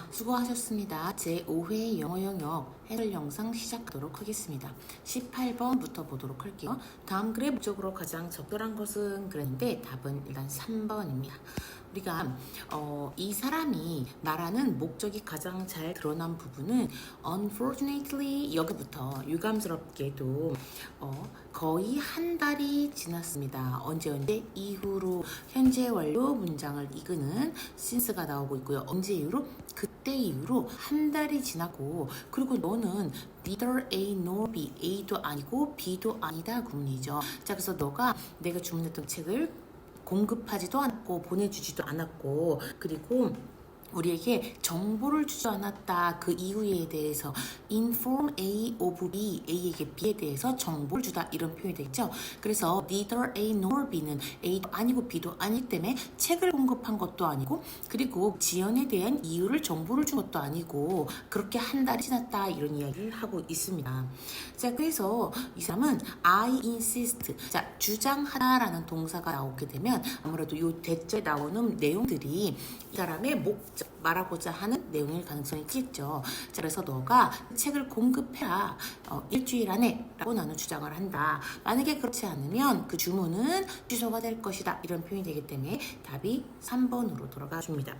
수고하셨습니다. 제5회 영어 영역 해설 영상 시작하도록 하겠습니다. 18번부터 보도록 할게요. 다음 글의 목적으로 가장 적절한 것은 그랬는데 답은 일단 3번입니다. 우리가 이 사람이 말하는 목적이 가장 잘 드러난 부분은 unfortunately 여기부터 유감스럽게도 거의 한 달이 지났습니다. 언제 이후로 현재 완료 문장을 이끄는 since가 나오고 있고요. 언제 이후로? 그때 이후로 한 달이 지나고 그리고 너는 neither A nor B, A도 아니고 B도 아니다 구문이죠. 자, 그래서 너가 내가 주문했던 책을 공급하지도 않았고 보내주지도 않았고 그리고 우리에게 정보를 주지 않았다. 그 이유에 대해서 inform A of B, A에게 B에 대해서 정보를 주다 이런 표현이 되겠죠. 그래서 neither A nor B는 A도 아니고 B도 아니기 때문에 책을 공급한 것도 아니고 그리고 지연에 대한 이유를 정보를 준 것도 아니고 그렇게 한 달이 지났다 이런 이야기를 하고 있습니다. 자, 그래서 이 사람은 I insist, 자 주장하다라는 동사가 나오게 되면 아무래도 이 대절에 나오는 내용들이 이 사람의 목적 말하고자 하는 내용일 가능성이 크겠죠. 자, 그래서 너가 책을 공급해라 일주일 안에 라고 나는 주장을 한다. 만약에 그렇지 않으면 그 주문은 취소가 될 것이다 이런 표현이 되기 때문에 답이 3번으로 돌아가 줍니다.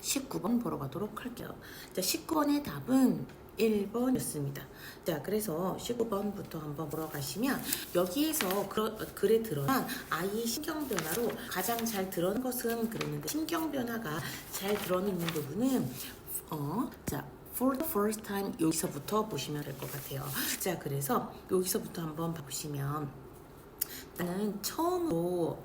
19번 보러 가도록 할게요. 자, 19번의 답은 1번이었습니다. 자, 그래서 19번부터 한번 보러 가시면 여기에서 글에 드러난 아이의 신경변화로 가장 잘 드러난 것은 그랬는데 신경변화가 잘 드러있는 부분은 자, for the first time 여기서부터 보시면 될 것 같아요. 자, 그래서 여기서부터 한번 보시면 나는 처음으로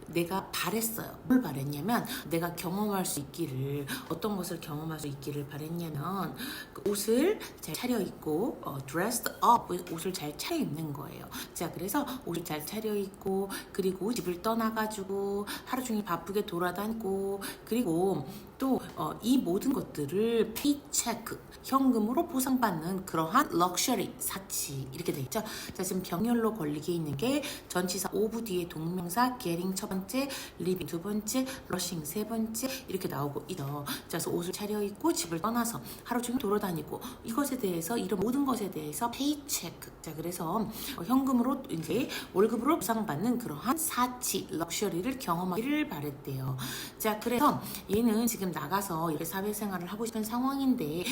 내가 바랬어요. 뭘 바랬냐면 내가 경험할 수 있기를 어떤 것을 경험할 수 있기를 바랬냐면 그 옷을 잘 차려입고 dressed up 옷을 잘 차려입는 거예요. 자, 그래서 옷을 잘 차려입고 그리고 집을 떠나가지고 하루 종일 바쁘게 돌아다니고 그리고 또 이 모든 것들을 paycheck 현금으로 보상받는 그러한 럭셔리 사치 이렇게 돼 있죠. 자, 지금 병렬로 걸리게 있는 게 전치사 of 뒤에 동명사 getting 첫 번째, living 두 번째, rushing 세 번째 이렇게 나오고 있어. 자, 그래서 옷을 차려입고 집을 떠나서 하루 종일 돌아다니고 이것에 대해서 이런 모든 것에 대해서 paycheck. 자, 그래서 현금으로 이제 월급으로 보상받는 그러한 사치 럭셔리를 경험하기를 바랬대요. 자, 그래서 얘는 지금 나가서 이렇게 사회생활을 하고 싶은 상황인데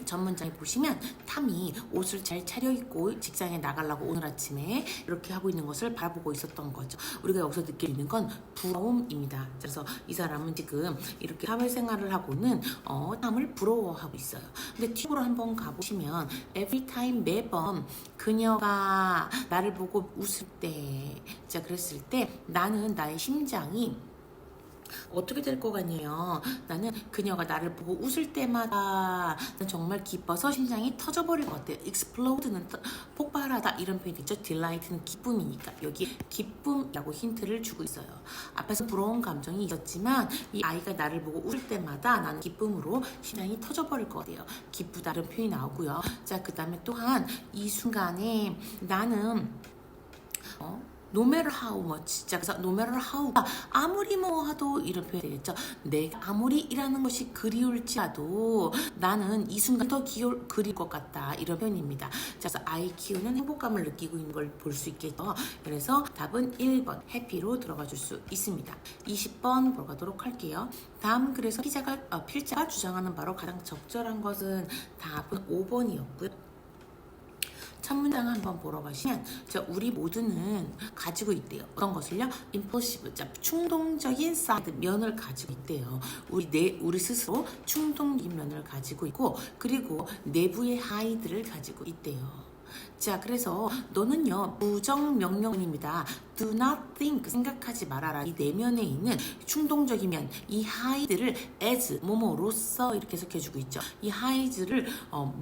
전문장에 보시면 탐이 옷을 잘 차려입고 직장에 나가려고 오늘 아침에 이렇게 하고 있는 것을 바라보고 있었던 거죠. 우리가 여기서 느끼는 건 부러움입니다. 그래서 이 사람은 지금 이렇게 사회생활을 하고는 탐을 부러워하고 있어요. 근데 뒤로 한번 가보시면 every time 매번 그녀가 나를 보고 웃을 때 자, 그랬을 때 나는 나의 심장이 어떻게 될 것 같냐요. 나는 그녀가 나를 보고 웃을 때마다 난 정말 기뻐서 심장이 터져버릴 것 같아요. explode는 폭발하다 이런 표현이 있죠. delight는 기쁨이니까 여기 기쁨이라고 힌트를 주고 있어요. 앞에서 부러운 감정이 있었지만 이 아이가 나를 보고 웃을 때마다 나는 기쁨으로 심장이 터져버릴 것 같아요. 기쁘다는 표현이 나오고요. 자, 그 다음에 또한 이 순간에 나는 no matter how much. 자, 그래서 no matter how가 아무리 뭐 하도 이런 표현이 되겠죠. 내가 아무리 일하는 것이 그리울지라도 나는 이 순간 더 그리울 것 같다 이런 표현입니다. 자, 그래서 아이 키우는 행복감을 느끼고 있는 걸 볼 수 있겠죠. 그래서 답은 1번 해피로 들어가 줄 수 있습니다. 20번 보러 가도록 할게요. 다음 글에서 필자가 주장하는 바로 가장 적절한 것은 답은 5번이었고요. 첫 문장 한번 보러 가시면 우리 모두는 가지고 있대요. 어떤 것을요? impulsive, 충동적인 사이드 면을 가지고 있대요. 우리 스스로 충동적인 면을 가지고 있고 그리고 내부의 하이드를 가지고 있대요. 자, 그래서 너는요 부정명령입니다. Do not think, 생각하지 말아라. 이 내면에 있는 충동적인 면, 이 hide를 as, 뭐뭐로서 이렇게 해석해주고 있죠. 이 hide를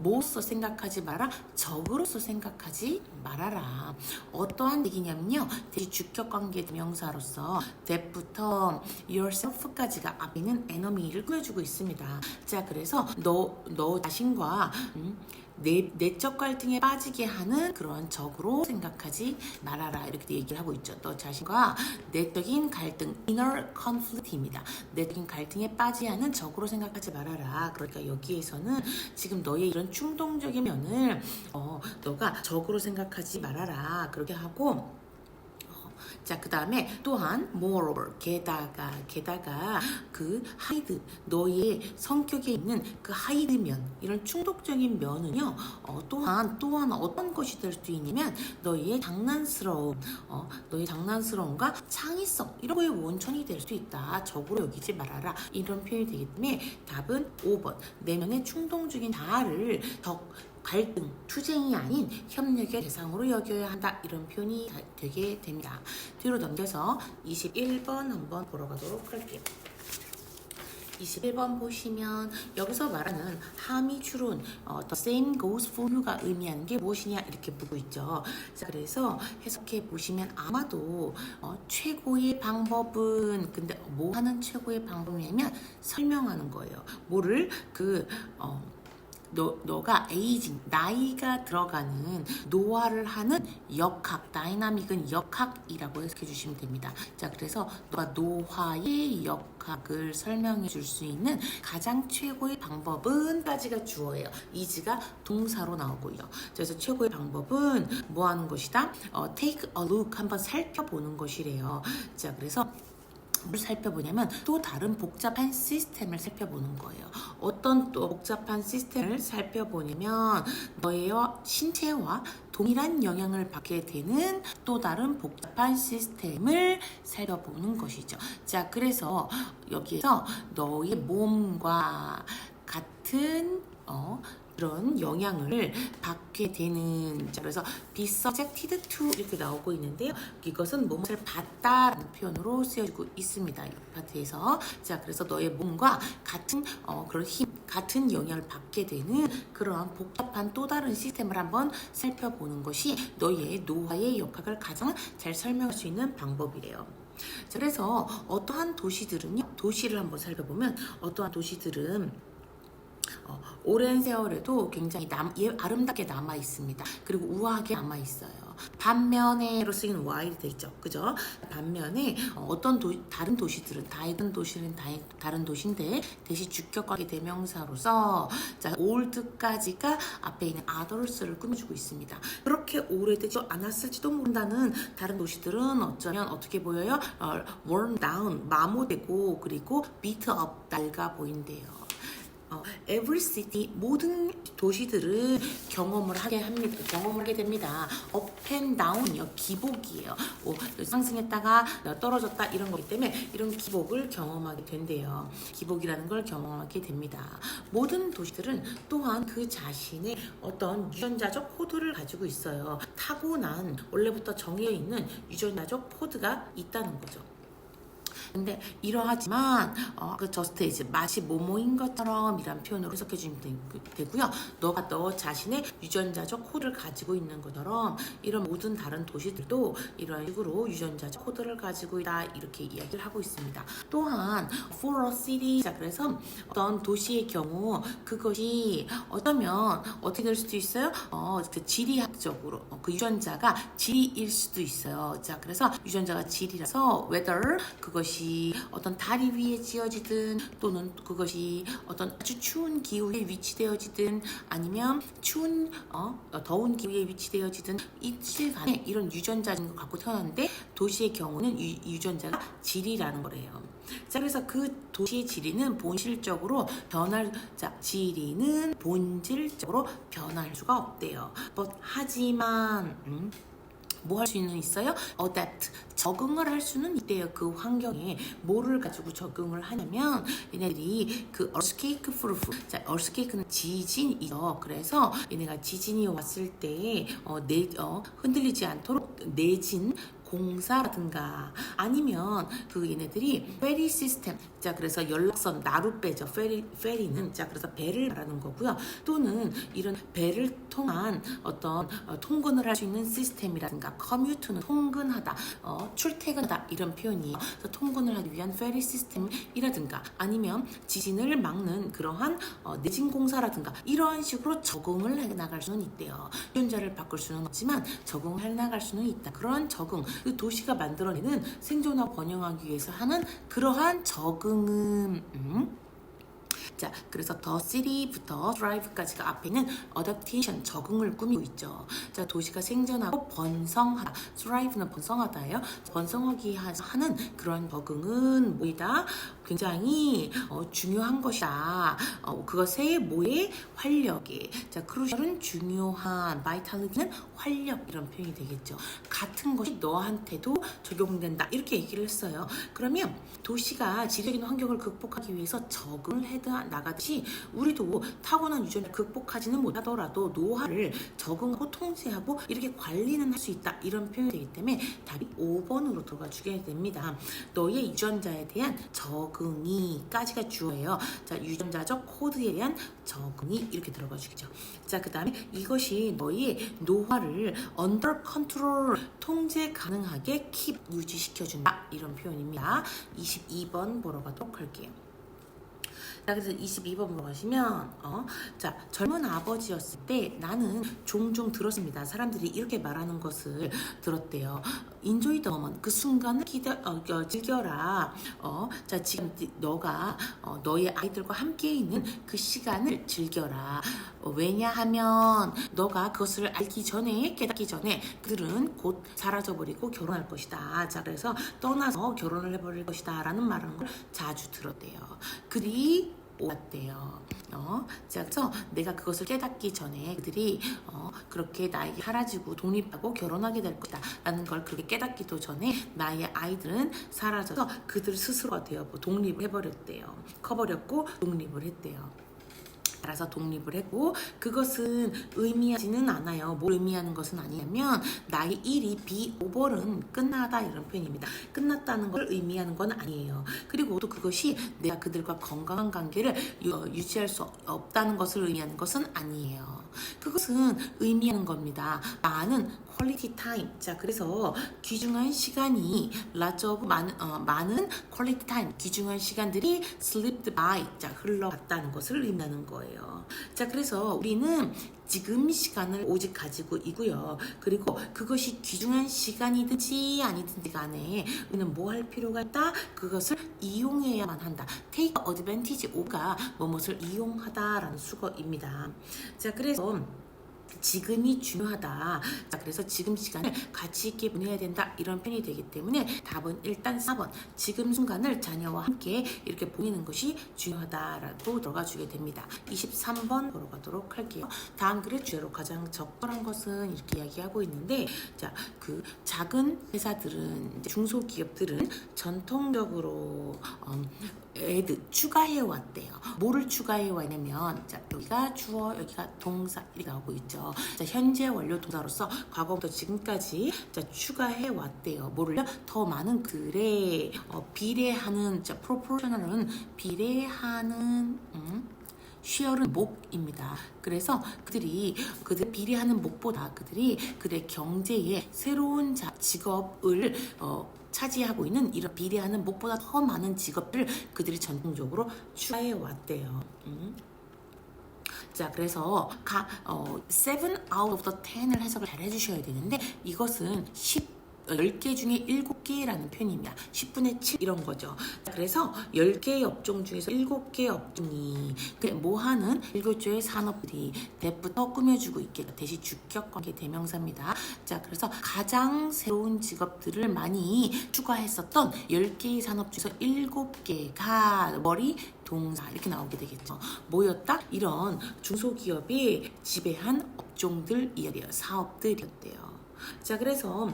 뭐로서 생각하지 마라, 적으로서 생각하지 말아라. 어떠한 얘기냐면요, 대시 주격관계 명사로서 that부터 yourself까지가 앞에 있는 enemy를 꾸며주고 있습니다. 자, 그래서 너 자신과 내적 갈등에 빠지게 하는 그런 적으로 생각하지 말아라. 이렇게 얘기를 하고 있죠. 너 자신과 내적인 갈등, inner conflict입니다. 내적인 갈등에 빠지게 하는 적으로 생각하지 말아라. 그러니까 여기에서는 지금 너의 이런 충동적인 면을 너가 적으로 생각하지 말아라. 그렇게 하고 자, 그 다음에 또한 moreover 게다가 그 hide 너의 성격에 있는 그 hide 면 이런 충동적인 면은요 또한 어떤 것이 될 수 있냐면 너의 장난스러움과 창의성 이런 거의 원천이 될 수 있다. 적으로 여기지 말아라. 이런 표현이 되기 때문에 답은 5번 내면의 충동적인 자아를 갈등, 투쟁이 아닌 협력의 대상으로 여겨야 한다. 이런 표현이 되게 됩니다. 뒤로 넘겨서 21번 한번 보러 가도록 할게요. 21번 보시면 여기서 말하는 함이 추론 the same goes for you가 의미하는 게 무엇이냐 이렇게 묻고 있죠. 자, 그래서 해석해 보시면 아마도 최고의 방법은 근데 뭐 하는 최고의 방법이냐면 설명하는 거예요. 뭐를 너가 에이징, 나이가 들어가는 노화를 하는 역학, 다이나믹은 역학이라고 해석해 주시면 됩니다. 자, 그래서 너가 노화의 역학을 설명해 줄 수 있는 가장 최고의 방법은 까지가 주어예요. is가 동사로 나오고요. 그래서 최고의 방법은 뭐 하는 것이다? take a look, 한번 살펴보는 것이래요. 자, 그래서 뭘 살펴보냐면 또 다른 복잡한 시스템을 살펴보는 거예요. 어떤 또 복잡한 시스템을 살펴보냐면 너의 신체와 동일한 영향을 받게 되는 또 다른 복잡한 시스템을 살펴보는 것이죠. 자, 그래서 여기에서 너의 몸과 같은 그런 영향을 받게 되는 자, 그래서 be subjected to 이렇게 나오고 있는데요. 이것은 무엇을 받다라는 표현으로 쓰여지고 있습니다. 이 파트에서 자, 그래서 너의 몸과 같은 그런 같은 영향을 받게 되는 그러한 복잡한 또 다른 시스템을 한번 살펴보는 것이 너의 노화의 역학을 가장 잘 설명할 수 있는 방법이래요. 자, 그래서 어떠한 도시를 한번 살펴보면 어떠한 도시들은 오랜 세월에도 굉장히 아름답게 남아 있습니다. 그리고 우아하게 남아 있어요. 반면에로 쓰이는 while 되죠, 그죠? 반면에 다른 도시들은 다른 도시인데 대신 주격관계 대명사로서 자, old까지가 앞에 있는 others를 꾸며주고 있습니다. 그렇게 오래되지 않았을지도 모른다는 다른 도시들은 어쩌면 어떻게 보여요? worn down, 마모되고 그리고 beat up, 낡아 보인대요. Every city 모든 도시들은 경험을 하게 됩니다. up and down이요, 기복이에요. 상승했다가 떨어졌다 이런 거기 때문에 이런 기복을 경험하게 된대요. 기복이라는 걸 경험하게 됩니다. 모든 도시들은 또한 그 자신의 어떤 유전자적 코드를 가지고 있어요. 타고난 원래부터 정해 있는 유전자적 코드가 있다는 거죠. 근데 이러하지만 그 저스트 이제 맛이 뭐뭐인 것처럼 이란 표현으로 해석해 주시면 되고요. 너가 너 자신의 유전자적 코드를 가지고 있는 것처럼 이런 모든 다른 도시들도 이런 식으로 유전자적 코드를 가지고 있다 이렇게 이야기를 하고 있습니다. 또한 for a city 자, 그래서 어떤 도시의 경우 그것이 어쩌면 어떻게 될 수도 있어요? 그 지리학적으로 그 유전자가 지리일 수도 있어요. 자, 그래서 유전자가 지리라서 whether 그것이 어떤 다리 위에 지어지든 또는 그것이 어떤 아주 추운 기후에 위치되어지든 아니면 더운 기후에 위치되어지든 이틀간에 이런 유전자인 걸 갖고 태어났는데 도시의 경우는 유전자가 지리라는 거래요. 자, 그래서 그 도시의 지리는 본질적으로 변할 수가 없대요. 하지만 뭐 할 수는 있어요? adapt 적응을 할 수는 있대요. 그 환경에 뭐를 가지고 적응을 하냐면 얘네들이 그 earthquake proof 자, earthquake는 지진이죠. 그래서 얘네가 지진이 왔을 때 흔들리지 않도록 내진 공사라든가 아니면 그 얘네들이 ferry 시스템 자, 그래서 연락선 나룻배죠. 페리는 자, 그래서 배를 말하는 거고요. 또는 이런 배를 통한 어떤 통근을 할 수 있는 시스템이라든가 커뮤트는 통근하다, 출퇴근하다 이런 표현이에요. 그래서 통근을 하기 위한 페리 시스템이라든가 아니면 지진을 막는 그러한 내진 공사라든가 이런 식으로 적응을 해 나갈 수는 있대요. 유전자를 바꿀 수는 없지만 적응을 해 나갈 수는 있다. 그러한 적응, 그 도시가 만들어내는 생존하고 번영하기 위해서 하는 그러한 적응은 자, 그래서 더 city부터 thrive까지가 앞에는 adaptation, 적응을 꾸미고 있죠. 자, 도시가 생존하고 번성하다. thrive는 번성하다예요. 번성하기 하는 그런 적응은 뭐이다? 굉장히 중요한 것이다. 그것의 뭐에? 활력에. 자, crucial은 중요한, vitality는 활력 이런 표현이 되겠죠. 같은 것이 너한테도 적용된다. 이렇게 얘기를 했어요. 그러면 도시가 지적인 환경을 극복하기 위해서 적응을 해 나가듯이 우리도 타고난 유전을 극복하지는 못하더라도 노화를 적응하고 통제하고 이렇게 관리는 할 수 있다. 이런 표현이 되기 때문에 답이 5번으로 들어가 주게 됩니다. 너의 유전자에 대한 적응이까지가 주어예요. 자, 유전자적 코드에 대한 적응이 이렇게 들어가 주겠죠. 자, 그 다음에 이것이 너의 노화를 under control, 통제 가능하게 keep, 유지시켜준다. 이런 표현입니다. 22번 보러 가도록 할게요. 자, 그래서 22번 보러 가시면 자, 젊은 아버지였을 때 나는 종종 들었습니다. 사람들이 이렇게 말하는 것을 들었대요. Enjoy the moment, 그 순간을 즐겨라. 자, 지금 너가 너의 아이들과 함께 있는 그 시간을 즐겨라. 왜냐하면 너가 그것을 알기 전에, 깨닫기 전에 그들은 곧 사라져버리고 결혼할 것이다. 자, 그래서 떠나서 결혼을 해버릴 것이다 라는 말하는 걸 자주 들었대요. 그들이 옳았대요. 자, 그래서 내가 그것을 깨닫기 전에 그들이 그렇게 나에게 사라지고 독립하고 결혼하게 될 거다 라는 걸 그렇게 깨닫기도 전에 나의 아이들은 사라져서 그들 스스로가 되어버리고 독립을 해버렸대요. 커버렸고 독립을 했대요. 따라서 독립을 했고 그것은 의미하지는 않아요. 뭘 의미하는 것은 아니냐면 나의 일이 be over는 끝나다 이런 표현입니다. 끝났다는 걸 의미하는 건 아니에요. 그리고 또 그것이 내가 그들과 건강한 관계를 유지할 수 없다는 것을 의미하는 것은 아니에요. 그것은 의미하는 겁니다. 나는 퀄리티 타임. 자, 그래서 귀중한 시간이 lots of 많은 퀄리티 타임, 귀중한 시간들이 slipped by, 자, 흘러갔다는 것을 의미하는 거예요. 자, 그래서 우리는 지금 시간을 오직 가지고 있고요. 그리고 그것이 귀중한 시간이든지 아니든지 간에 우리는 뭐 할 필요가 있다? 그것을 이용해야만 한다. take advantage of가 무엇을 이용하다라는 수거입니다. 자, 그래서 지금이 중요하다. 자, 그래서 지금 시간을 가치 있게 보내야 된다. 이런 표현이 되기 때문에 답은 일단 4번. 지금 순간을 자녀와 함께 이렇게 보내는 것이 중요하다라고 들어가 주게 됩니다. 23번 보러 가도록 할게요. 다음 글의 주제로 가장 적절한 것은 이렇게 이야기하고 있는데, 자, 그 작은 회사들은, 중소기업들은 전통적으로 추가해 왔대요. 뭐를 추가해 왔냐면, 자, 여기가 주어, 여기가 동사 이렇게 나오고 있죠. 자, 현재 완료 동사로서 과거부터 지금까지 자, 추가해 왔대요. 뭐를요? 더 많은 글에 비례하는, 자, proportional은 비례하는 쉐어는 목입니다. 그래서 그들 비례하는 목보다 그들이 그들의 경제에 새로운 직업을 차지하고 있는 이런 비례하는 목보다 더 많은 직업들을 그들이 전통적으로 추가해 왔대요. 자, 그래서 7 out of the 10을 해석을 잘 해주셔야 되는데 이것은 10개 중에 7개라는 표현입니다. 10분의 7 이런 거죠. 그래서 10개의 업종 중에서 7개의 업종이 뭐하는 7개의 산업들이 대부터 꾸며주고 있게 대시 주격관계 대명사입니다. 자, 그래서 가장 새로운 직업들을 많이 추가했었던 10개의 산업 중에서 7개가 머리 동사 이렇게 나오게 되겠죠. 뭐였다? 이런 중소기업이 지배한 업종들이었대요. 사업들이었대요. 자, 그래서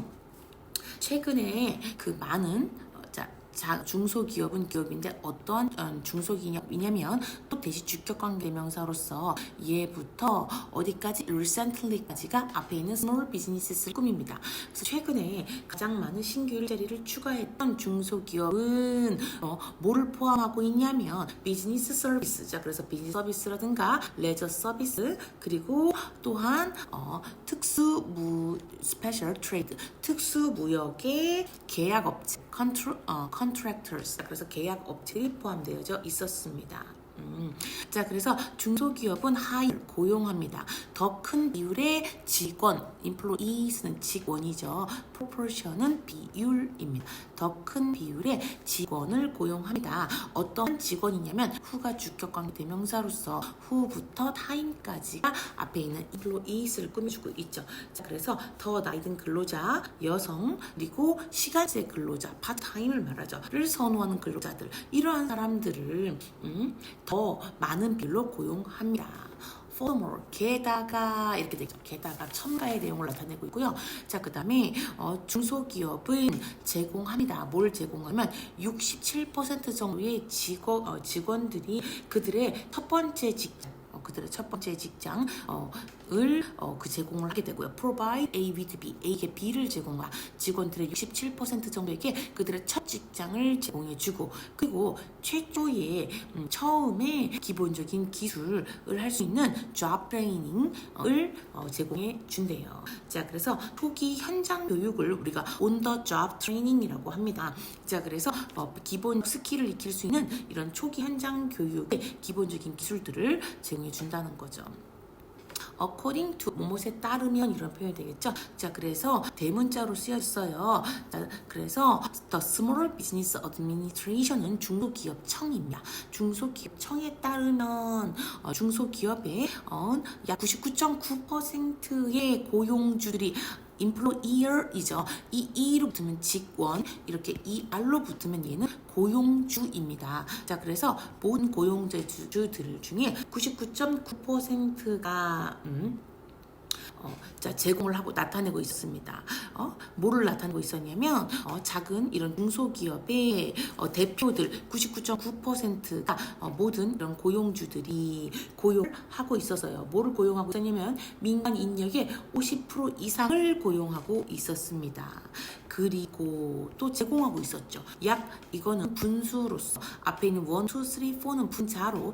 최근에 그 많은 중소기업은 기업인데 어떤 중소기업이냐면 또 대시 주격관계대명사로서 예부터 어디까지 recently까지가 앞에 있는 small business를 꾸밉니다. 그래서 최근에 가장 많은 신규 일자리를 추가했던 중소기업은 뭐를 포함하고 있냐면 비즈니스 서비스, 자 그래서 비즈니스 서비스라든가 레저 서비스, 그리고 또한 스페셜 트레이드, 특수무역의 계약업체, contractors, 그래서 계약업체들이 포함되어 있었습니다. 자 그래서 중소기업은 hire, 고용합니다. 더 큰 비율의 직원, employees는 직원이죠. proportion은 비율입니다. 더 큰 비율의 직원을 고용합니다. 어떤 직원이냐면 who가 주격관계 대명사로서 who부터 time까지가 앞에 있는 employees를 꾸며주고 있죠. 자 그래서 더 나이 든 근로자, 여성, 그리고 시간제 근로자, 파트타임을 말하죠.를 선호하는 근로자들, 이러한 사람들을 더 많은 비율로 고용합니다. Furthermore, 게다가 이렇게 되죠. 게다가 첨가의 내용을 나타내고 있고요. 자, 그 다음에 중소기업은 제공합니다. 뭘 제공하면 67% 정도의 직원들이 그들의 첫 번째 직장을 제공을 하게 되고요. Provide A with B, A에게 B를 제공하 직원들의 67% 정도에게 그들의 첫 직장을 제공해주고, 그리고 최초의 처음에 기본적인 기술을 할 수 있는 job training을 제공해 준대요. 자, 그래서 초기 현장 교육을 우리가 on the job training이라고 합니다. 자, 그래서 기본 스킬을 익힐 수 있는 이런 초기 현장 교육의 기본적인 기술들을 제공해 준다는 거죠. according to 뭐뭐에 따르면 이런 표현이 되겠죠. 자 그래서 대문자로 쓰였어요. 자, 그래서 the Small Business Administration은 중소기업청입니다. 중소기업청에 따르면 중소기업의 약 99.9%의 고용주들이 employer이죠. 이 E로 붙으면 직원, 이렇게 ER로 붙으면 얘는 고용주입니다. 자, 그래서 모든 고용주들 중에 99.9%가 제공을 하고 나타내고 있었습니다. 뭐를 나타내고 있었냐면 작은 이런 중소기업의 대표들 99.9%가 모든 이런 고용주들이 고용을 하고 있었어요. 뭐를 고용하고 있었냐면 민간 인력의 50% 이상을 고용하고 있었습니다. 그리고 또 제공하고 있었죠. 약 이거는 분수로서 앞에 있는 1, 2, 3, 4는 분자로,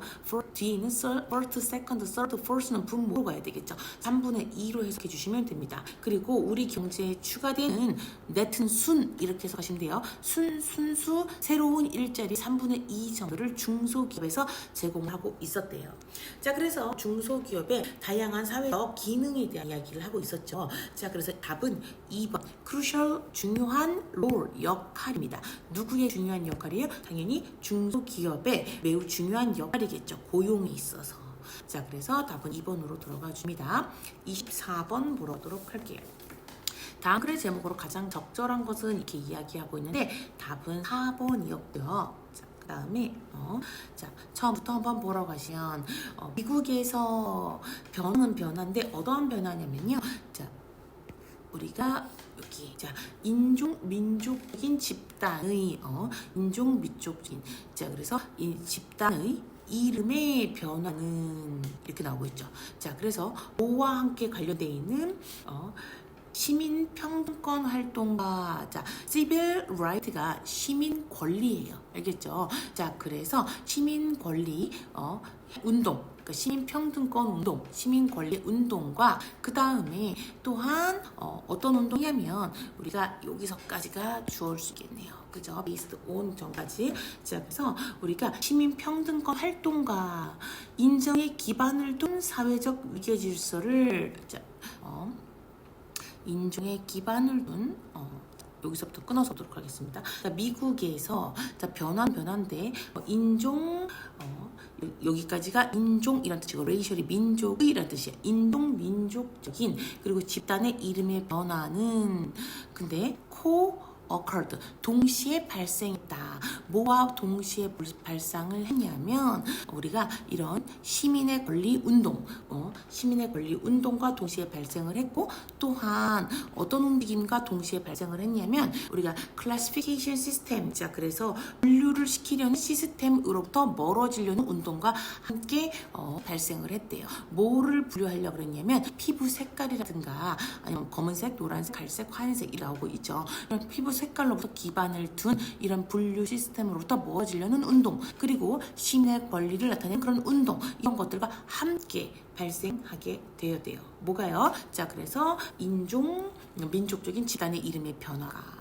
뒤에 있는 first, second, third, fourth는 분모로 가야 되겠죠. 3분의 2로 해석해 주시면 됩니다. 그리고 우리 경제에 추가되는 네트는 순, 이렇게 해석하시면 돼요. 순수 새로운 일자리 3분의 2 정도를 중소기업에서 제공하고 있었대요. 자, 그래서 중소기업의 다양한 사회적 기능에 대한 이야기를 하고 있었죠. 자, 그래서 답은 2번 crucial, 중요한 role, 역할입니다. 누구의 중요한 역할이에요? 당연히 중소기업의 매우 중요한 역할이겠죠. 고용에 있어서. 자, 그래서 답은 2번으로 들어가 줍니다. 24번 보도록 할게요. 다음 글의 제목으로 가장 적절한 것은 이렇게 이야기하고 있는데 답은 4번이었고요. 자, 그 다음에 자, 처음부터 한번 보러 가시면 미국에서 변화는 변화인데 어떠한 변화냐면요. 자, 우리가 여기 자 민족적인 집단의 민족적인 자 그래서 이 집단의 이름의 변화는 이렇게 나오고 있죠. 자 그래서 뭐와 함께 관련되어 있는 시민평등권 활동가, 자, civil right가 시민 권리예요. 알겠죠? 자, 그래서 시민 권리 운동, 그러니까 시민평등권 운동, 시민권리 운동과 그 다음에 또한 어떤 운동이냐면 우리가 여기서까지가 주어올 수 있겠네요. 그죠? based on 전까지. 자, 그래서 우리가 시민평등권 활동가 인정에 기반을 둔 사회적 위계질서를 인종에 기반을 둔 여기서부터 끊어서 보도록 하겠습니다. 자, 미국에서 자, 변화인데 인종 여기까지가 인종이란 뜻이고 레이셜이 민족이란 뜻이에요. 인종 민족적인 그리고 집단의 이름의 변화는 근데 occurred. 동시에 발생했다. 뭐와 동시에 발생을 했냐면 우리가 이런 시민의 권리 운동, 시민의 권리 운동과 동시에 발생을 했고 또한 어떤 움직임과 동시에 발생을 했냐면 우리가 classification system, 자 그래서 분류를 시키려는 시스템으로부터 멀어지려는 운동과 함께 발생을 했대요. 뭐를 분류하려고 그랬냐면 피부 색깔이라든가 아니면 검은색, 노란색, 갈색, 하얀색이 나오고 있죠. 이런 피부 색깔로부터 기반을 둔 이런 분류 시스템으로부터 멀어지려는 운동, 그리고 시민의 권리를 나타내는 그런 운동, 이런 것들과 함께 발생하게 되어야 돼요. 뭐가요? 자, 그래서 민족적인 집단의 이름의 변화가.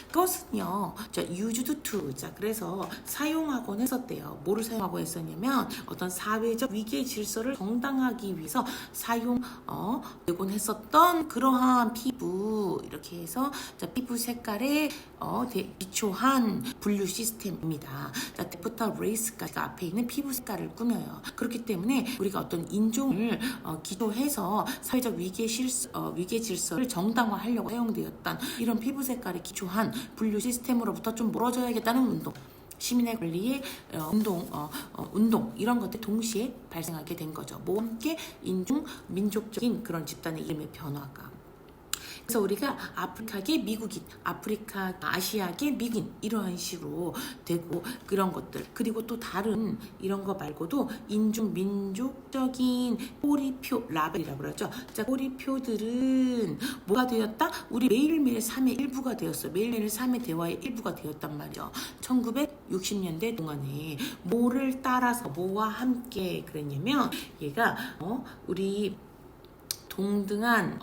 그것은요, used to, 자, 그래서 사용하곤 했었대요. 뭐를 사용하고 했었냐면, 어떤 사회적 위계 질서를 정당하기 위해서 사용되곤 했었던 그러한 피부, 이렇게 해서, 자, 피부 색깔에 기초한 분류 시스템입니다. 자, 때부터 레이스까지 앞에 있는 피부 색깔을 꾸며요. 그렇기 때문에 우리가 어떤 인종을 기초해서 사회적 위계 질서를 정당화하려고 사용되었던 이런 피부 색깔에 기초한 분류 시스템으로부터 좀 멀어져야겠다는 운동, 시민의 권리의 운동 이런 것들 동시에 발생하게 된 거죠. 뭐와 함께 민족적인 그런 집단의 이름의 변화가. 그래서 우리가 아프리카계 미국인, 아시아계 미국인 이러한 식으로 되고 그런 것들, 그리고 또 다른 이런 거 말고도 민족적인 꼬리표 라벨이라고 그러죠. 자, 꼬리표들은 뭐가 되었다? 우리 매일매일 삶의 일부가 되었어. 매일매일 삶의 대화의 일부가 되었단 말이죠. 1960년대 동안에 뭐를 따라서 뭐와 함께 그랬냐면 얘가 우리 동등한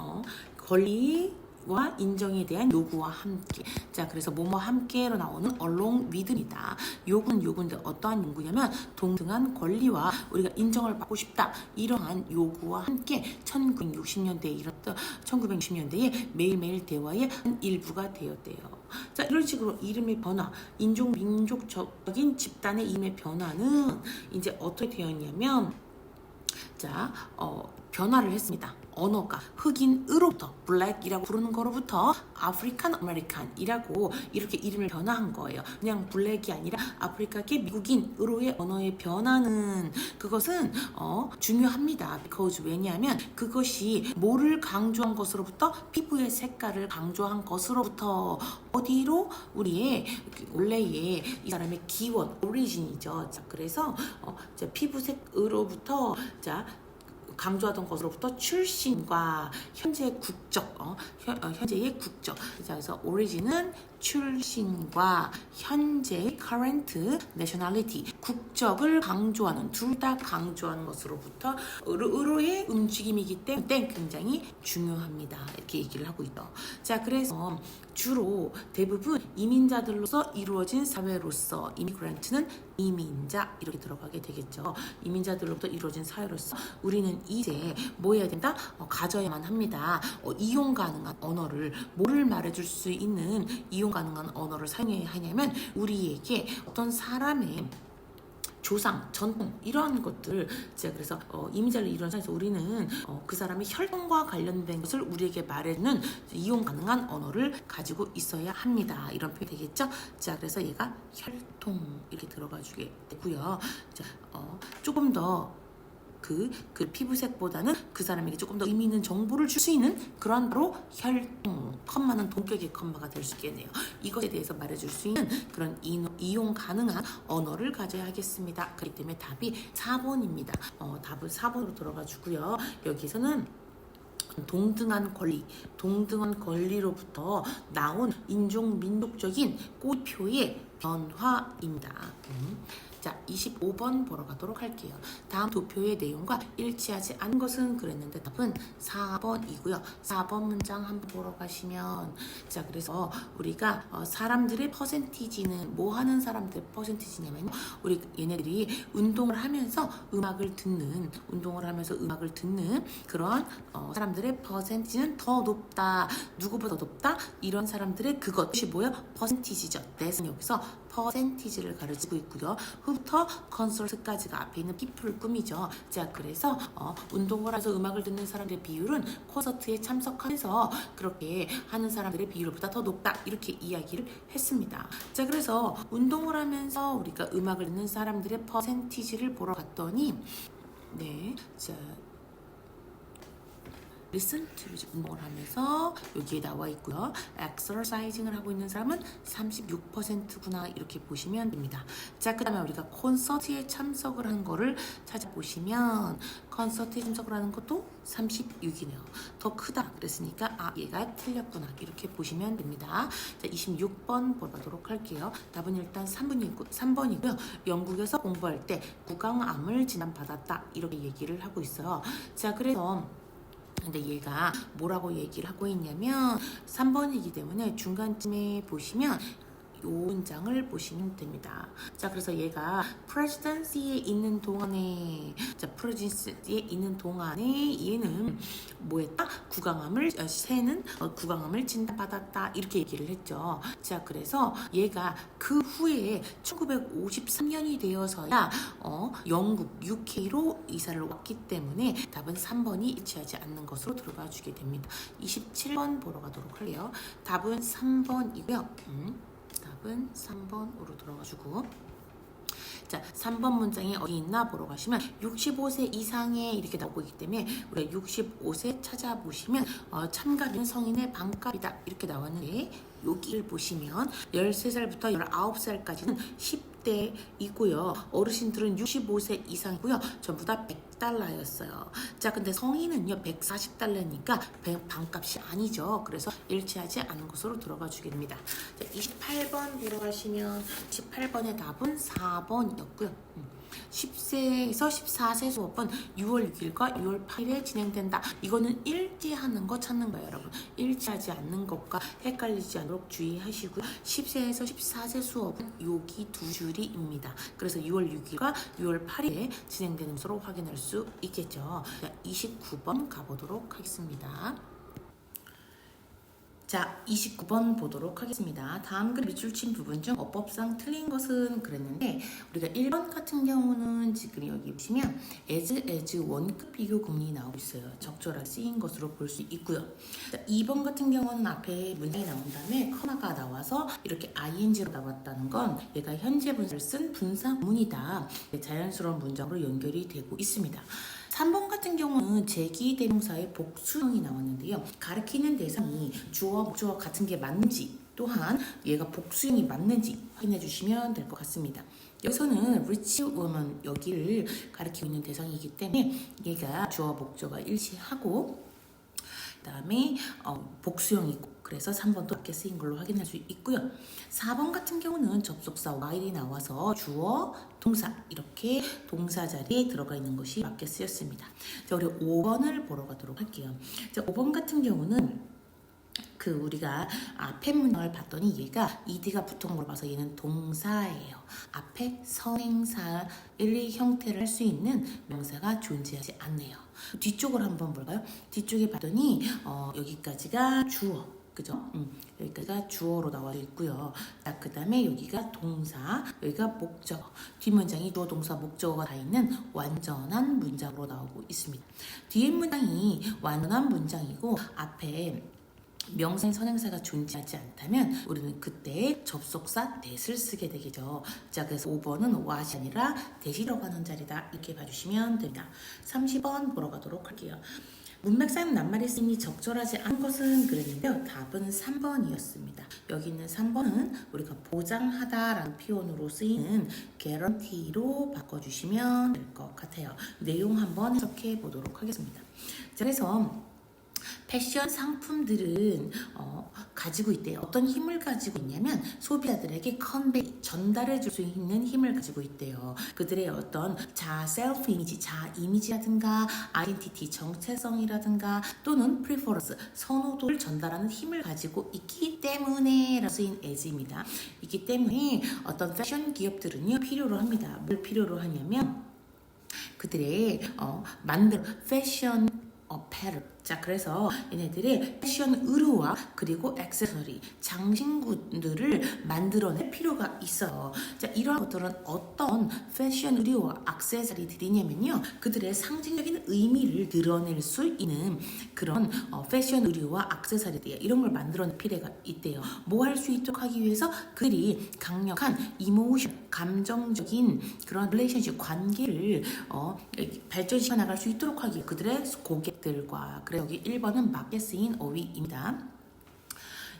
권리와 인정에 대한 요구와 함께. 자, 그래서 뭐뭐 함께로 나오는 along with입니다. 요구인데 어떠한 요구냐면 동등한 권리와 우리가 인정을 받고 싶다. 이러한 요구와 함께 1960년대에 매일매일 대화의 한 일부가 되었대요. 자, 이런 식으로 이름의 변화, 민족적인 집단의 이름의 변화는 이제 어떻게 되었냐면, 자, 변화를 했습니다. 언어가 흑인으로부터 블랙이라고 부르는 거로부터 아프리칸 아메리칸이라고 이렇게 이름을 변화한 거예요. 그냥 블랙이 아니라 아프리카계 미국인으로의 언어의 변화는 그것은 중요합니다. because 왜냐하면 그것이 뭐를 강조한 것으로부터 피부의 색깔을 강조한 것으로부터 어디로 우리의 원래의 이 사람의 기원 오리진이죠. 자, 그래서 피부색으로부터 강조하던 것으로부터 출신과 현재의 국적, 그래서 오리진은 출신과 현재의 current nationality, 국적을 강조하는, 둘 다 강조하는 것으로부터 으로의 움직임이기 때문에 굉장히 중요합니다. 이렇게 얘기를 하고 있죠. 자, 그래서 주로 대부분 이민자들로서 이루어진 사회로서 이미그런트는 이민자 이렇게 들어가게 되겠죠. 이민자들로부터 이루어진 사회로서 우리는 이제 뭐 해야 된다? 가져야만 합니다. 이용 가능한 언어를, 뭐를 말해줄 수 있는 이용 가능한 언어를 사용해야 하냐면 우리에게 어떤 사람의 조상, 전통 이런 것들, 제가 그래서 이민자를 이루는 사회에서 우리는 그 사람의 혈통과 관련된 것을 우리에게 말해주는 이용 가능한 언어를 가지고 있어야 합니다. 이런 표현이 되겠죠? 자, 그래서 얘가 혈통 이렇게 들어가 주게 되고요. 자, 조금 더 그 피부색보다는 그 사람에게 조금 더 의미 있는 정보를 줄 수 있는 그런 바로 혈통, 컴마는 동격의 컴마가 될 수 있겠네요. 이것에 대해서 말해줄 수 있는 그런 이용 가능한 언어를 가져야 하겠습니다. 그렇기 때문에 답이 4번입니다. 답은 4번으로 들어가 주고요. 여기서는 동등한 권리로부터 나온 민족적인 꼬리표의 변화입니다. 자, 25번 보러 가도록 할게요. 다음 도표의 내용과 일치하지 않은 것은 그랬는데 답은 4번이고요. 4번 문장 한번 보러 가시면, 자, 그래서 우리가 사람들의 퍼센티지는 뭐 하는 사람들의 퍼센티지냐면요, 우리 얘네들이 운동을 하면서 음악을 듣는 그런 사람들의 퍼센티지는 더 높다. 누구보다 더 높다. 이런 사람들의 그것이 뭐예요? 퍼센티지죠. 넷은 여기서 퍼센티지를 가르치고 있고요. 후부터 컨설트까지가 앞에 있는 people을 꾸미죠. 자, 그래서 운동을 해서 음악을 듣는 사람들의 비율은 콘서트에 참석하면서 그렇게 하는 사람들의 비율보다 더 높다. 이렇게 이야기를 했습니다. 자, 그래서 운동을 하면서 우리가 음악을 듣는 사람들의 퍼센티지를 보러 갔더니 네, 자, listen to 운동을 하면서 여기에 나와 있고요. exercising을 하고 있는 사람은 36%구나 이렇게 보시면 됩니다. 자, 그 다음에 우리가 콘서트에 참석을 한 거를 찾아보시면 콘서트에 참석을 하는 것도 36이네요. 더 크다 그랬으니까 얘가 틀렸구나 이렇게 보시면 됩니다. 자, 26번 보도록 할게요. 답은 일단 3번이고요. 영국에서 공부할 때 구강암을 진단받았다 이렇게 얘기를 하고 있어요. 자, 그래서 근데 얘가 뭐라고 얘기를 하고 있냐면 3번이기 때문에 중간쯤에 보시면 이 문장을 보시면 됩니다. 자, 그래서 얘가 presidency에 있는 동안에 얘는 뭐했다? 새는 구강암을 진단받았다 이렇게 얘기를 했죠. 자, 그래서 얘가 그 후에 1953년이 되어서야 영국 UK로 이사를 왔기 때문에 답은 3번이 일치하지 않는 것으로 들어가 주게 됩니다. 27번 보러 가도록 할게요. 답은 3번이고요. 답은 3번으로 들어가지고 자, 3번 문장이 어디 있나 보러 가시면 65세 이상에 이렇게 나오고 있기 때문에 우리가 65세 찾아보시면 참가비는 성인의 반값이다 이렇게 나왔는데 여기를 보시면 13살부터 19살까지는 10대이고요. 어르신들은 65세 이상이고요. 전부 다 100달러였어요. 자, 근데 성인은요 140달러니까 반값이 아니죠. 그래서 일치하지 않은 것으로 들어가 주게 됩니다. 자, 28번 들어가시면 28번의 답은 4번이었고요. 10세에서 14세 수업은 6월 6일과 6월 8일에 진행된다. 이거는 일치하는 거 찾는 거예요, 여러분. 일치하지 않는 것과 헷갈리지 않도록 주의하시고요. 10세에서 14세 수업은 여기 두 줄이입니다. 그래서 6월 6일과 6월 8일에 진행되는 것으로 확인할 수 있겠죠. 자, 29번 가보도록 하겠습니다. 자, 29번 보도록 하겠습니다. 다음 글 밑줄 친 부분 중 어법상 틀린 것은 그랬는데 우리가 1번 같은 경우는 지금 여기 보시면 as 원급 비교 구문이 나오고 있어요. 적절하게 쓰인 것으로 볼 수 있고요. 자, 2번 같은 경우는 앞에 문장이 나온 다음에 커마가 나와서 이렇게 ing로 나왔다는 건 얘가 현재 분사를 쓴 분사 구문이다. 자연스러운 문장으로 연결이 되고 있습니다. 3번 같은 경우는 제기대명사의 복수형이 나왔는데요. 가리키는 대상이 주어, 목적어 같은 게 맞는지 또한 얘가 복수형이 맞는지 확인해 주시면 될 것 같습니다. 여기서는 rich woman 여기를 가리키고 있는 대상이기 때문에 얘가 주어, 목적어가 일치하고 그 다음에 복수형이고 그래서 3번도 맞게 쓰인 걸로 확인할 수 있고요. 4번 같은 경우는 접속사 while이 나와서 주어, 동사 이렇게 동사 자리에 들어가 있는 것이 맞게 쓰였습니다. 자, 우리 5번을 보러 가도록 할게요. 자, 5번 같은 경우는 우리가 앞에 문장을 봤더니 얘가 ed가 붙은 걸 봐서 얘는 동사예요. 앞에 선행사의 형태를 할 수 있는 명사가 존재하지 않네요. 뒤쪽을 한번 볼까요? 뒤쪽에 봤더니 여기까지가 주어. 그죠? 여기까지가 주어로 나와 있고요. 그 다음에 여기가 동사, 여기가 목적어. 뒷문장이 주어, 동사, 목적어가 다 있는 완전한 문장으로 나오고 있습니다. 뒤에 문장이 완전한 문장이고 앞에 명사인 선행사가 존재하지 않다면 우리는 그때 접속사 that을 쓰게 되겠죠. 자, 그래서 5번은 what이 아니라 that이라고 하는 자리다. 이렇게 봐주시면 됩니다. 30번 보러 가도록 할게요. 문맥상 낱말이 쓰임이 적절하지 않은 것은 그랬는데요. 답은 3번이었습니다. 여기 있는 3번은 우리가 보장하다라는 표현으로 쓰이는 guarantee로 바꿔주시면 될 것 같아요. 내용 한번 해석해 보도록 하겠습니다. 자, 그래서 패션 상품들은 가지고 있대요. 어떤 힘을 가지고 있냐면 소비자들에게 전달해 줄 수 있는 힘을 가지고 있대요. 그들의 어떤 셀프 이미지, 이미지라든가 아이덴티티, 정체성이라든가 또는 프리퍼런스, 선호도를 전달하는 힘을 가지고 있기 때문에 라고 쓰인 as입니다. 있기 때문에 어떤 패션 기업들은요 필요로 합니다. 뭘 필요로 하냐면 그들의 만든 패션 어페럴. 자, 그래서 얘네들이 패션 의류와 그리고 액세서리, 장신구들을 만들어낼 필요가 있어요. 자, 이러한 것들은 어떤 패션 의류와 액세서리들이냐면요, 그들의 상징적인 의미를 드러낼 수 있는 그런 패션 의류와 액세서리들, 이런 걸 만들어낼 필요가 있대요. 뭐 할 수 있도록 하기 위해서 그들이 강력한 이모션, 감정적인 그런 릴레이션십 관계를 발전시켜 나갈 수 있도록 하기, 그들의 고객들과. 그래서 여기 1번은 맞게 쓰인 어휘입니다.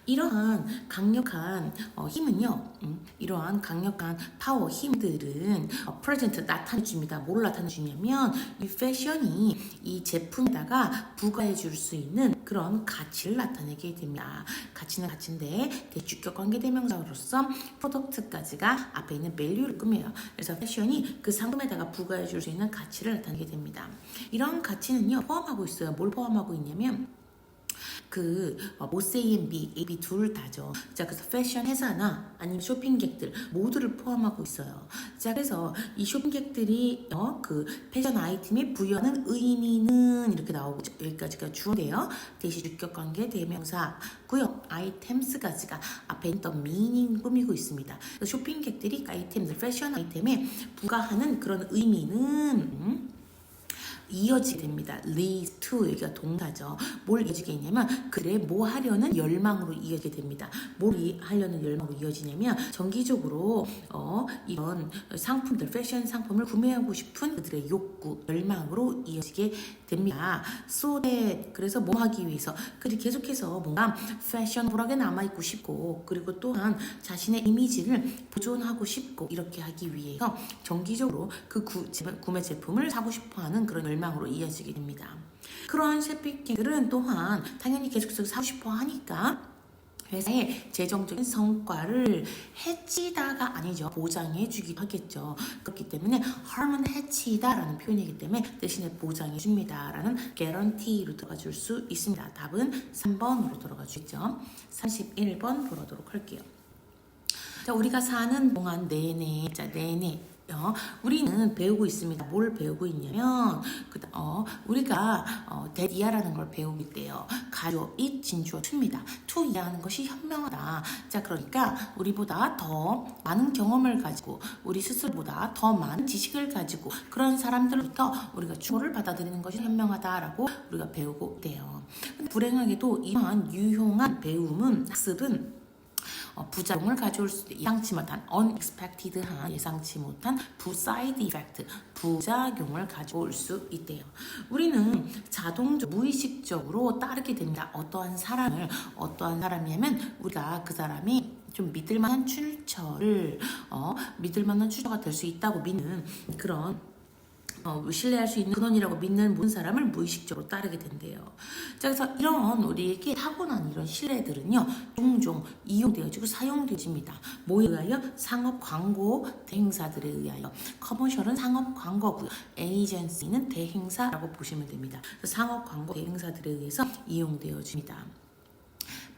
이러한 강력한 힘은요, 이러한 강력한 파워 힘들은 프레젠트 나타내줍니다. 뭘 나타내주냐면 이 패션이 이 제품에다가 부과해 줄 수 있는 그런 가치를 나타내게 됩니다. 가치는 가치인데 대주격 관계대명사로서 프로덕트까지가 앞에 있는 value를 꾸며요. 그래서 패션이 그 상품에다가 부과해 줄 수 있는 가치를 나타내게 됩니다. 이런 가치는요, 포함하고 있어요. 뭘 포함하고 있냐면 보스 A and B, A, B 둘 다죠. 자, 그래서 패션 회사나 아니면 쇼핑객들 모두를 포함하고 있어요. 자, 그래서 이 쇼핑객들이 그 패션 아이템에 부여하는 의미는 이렇게 나오고, 여기까지가 주어인데요. 대시 주격관계 대명사고요. 아이템스까지가 앞에 있던 미닝 꾸미고 있습니다. 쇼핑객들이 아이템들, 패션 아이템에 부과하는 그런 의미는 이어지게 됩니다. lead to, 여기가 동사죠. 뭘 이어지게 있냐면 그래 뭐 하려는 열망으로 이어지게 됩니다. 뭘 하려는 열망으로 이어지냐면 정기적으로 이런 상품들, 패션 상품을 구매하고 싶은 그들의 욕구, 열망으로 이어지게 됩니다. So that, 그래서 뭐 하기 위해서 그들이 계속해서 뭔가 패셔너블하게 남아있고 싶고, 그리고 또한 자신의 이미지를 보존하고 싶고, 이렇게 하기 위해서 정기적으로 그 구매 제품을 사고 싶어하는 그런 열망으로 이어지게 됩니다. 그런 쇼핑객들은 또한 당연히 계속해서 사고 싶어 하니까 회사의 재정적인 성과를 해치다가 아니죠. 보장해 주기도 하겠죠. 그렇기 때문에 harm은 해치다라는 표현이기 때문에 대신에 보장해 줍니다 라는 guarantee로 들어가 줄 수 있습니다. 답은 3번으로 들어가 주겠죠. 31번 보도록 할게요. 자, 우리가 사는 동안 내내 우리는 배우고 있습니다. 뭘 배우고 있냐면 우리가 대이하라는 걸 배우고 있대요. 가주어 it, 진주어 to입니다. to 이해하는 것이 현명하다. 자, 그러니까 우리보다 더 많은 경험을 가지고 우리 스스로보다 더 많은 지식을 가지고 그런 사람들부터 우리가 주어를 받아들이는 것이 현명하다라고 우리가 배우고 있대요. 근데 불행하게도 이러한 유용한 배움은, 학습은 부작용을 가져올 수도 있다. 예상치 못한 unexpected한, 예상치 못한 side effect, 부작용을 가져올 수 있대요. 우리는 자동적, 무의식적으로 따르게 됩니다. 어떠한 사람이냐면 우리가 그 사람이 좀 믿을만한 믿을만한 출처가 될 수 있다고 믿는 그런 신뢰할 수 있는 근원이라고 믿는 모든 사람을 무의식적으로 따르게 된대요. 자, 그래서 이런 우리에게 타고난 이런 신뢰들은요, 종종 이용되어지고 사용되어집니다. 뭐에 의하여? 상업 광고 대행사들에 의하여. 커머셜은 상업 광고고요. 에이전시는 대행사라고 보시면 됩니다. 상업 광고 대행사들에 의해서 이용되어집니다.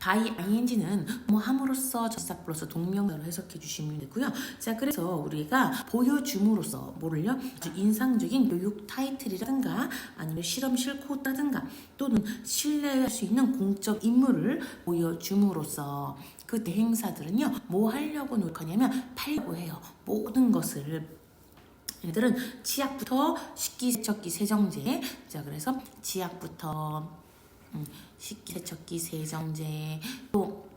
by ing는 뭐 함으로써, 전치사플러스 동명사로 해석해 주시면 되고요. 자, 그래서 우리가 보여줌으로써 뭐를요? 아주 인상적인 교육 타이틀이라든가 아니면 실험실 코드라든가 또는 신뢰할 수 있는 공적 임무를 보여줌으로써 그 대행사들은요, 뭐 하려고 노력하냐면 팔려고 해요. 모든 것을. 얘들은 치약부터 식기세척기, 세정제. 자, 그래서 치약부터 식기세척기, 세정제, 또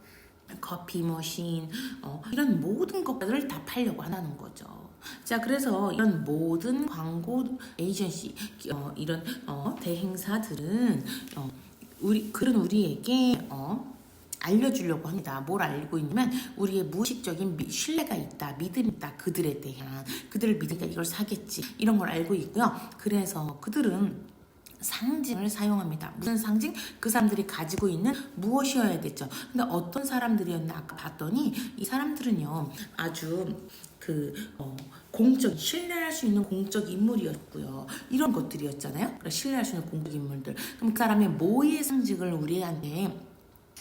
커피 머신, 이런 모든 것들을 다 팔려고 하는 거죠. 자, 그래서 이런 모든 광고 에이전시, 이런 대행사들은 우리에게 알려주려고 합니다. 뭘 알고 있냐면 우리의 무의식적인 신뢰가 있다, 믿음이 있다, 그들에 대한, 그들을 믿으니까 이걸 사겠지, 이런 걸 알고 있고요. 그래서 그들은 상징을 사용합니다. 무슨 상징? 그 사람들이 가지고 있는 무엇이어야 됐죠. 근데 어떤 사람들이었나 아까 봤더니 이 사람들은요, 아주 공적, 신뢰할 수 있는 공적 인물이었고요. 이런 것들이었잖아요. 신뢰할 수 있는 공적 인물들. 그럼 그 사람의 뭐의 상징을 우리한테,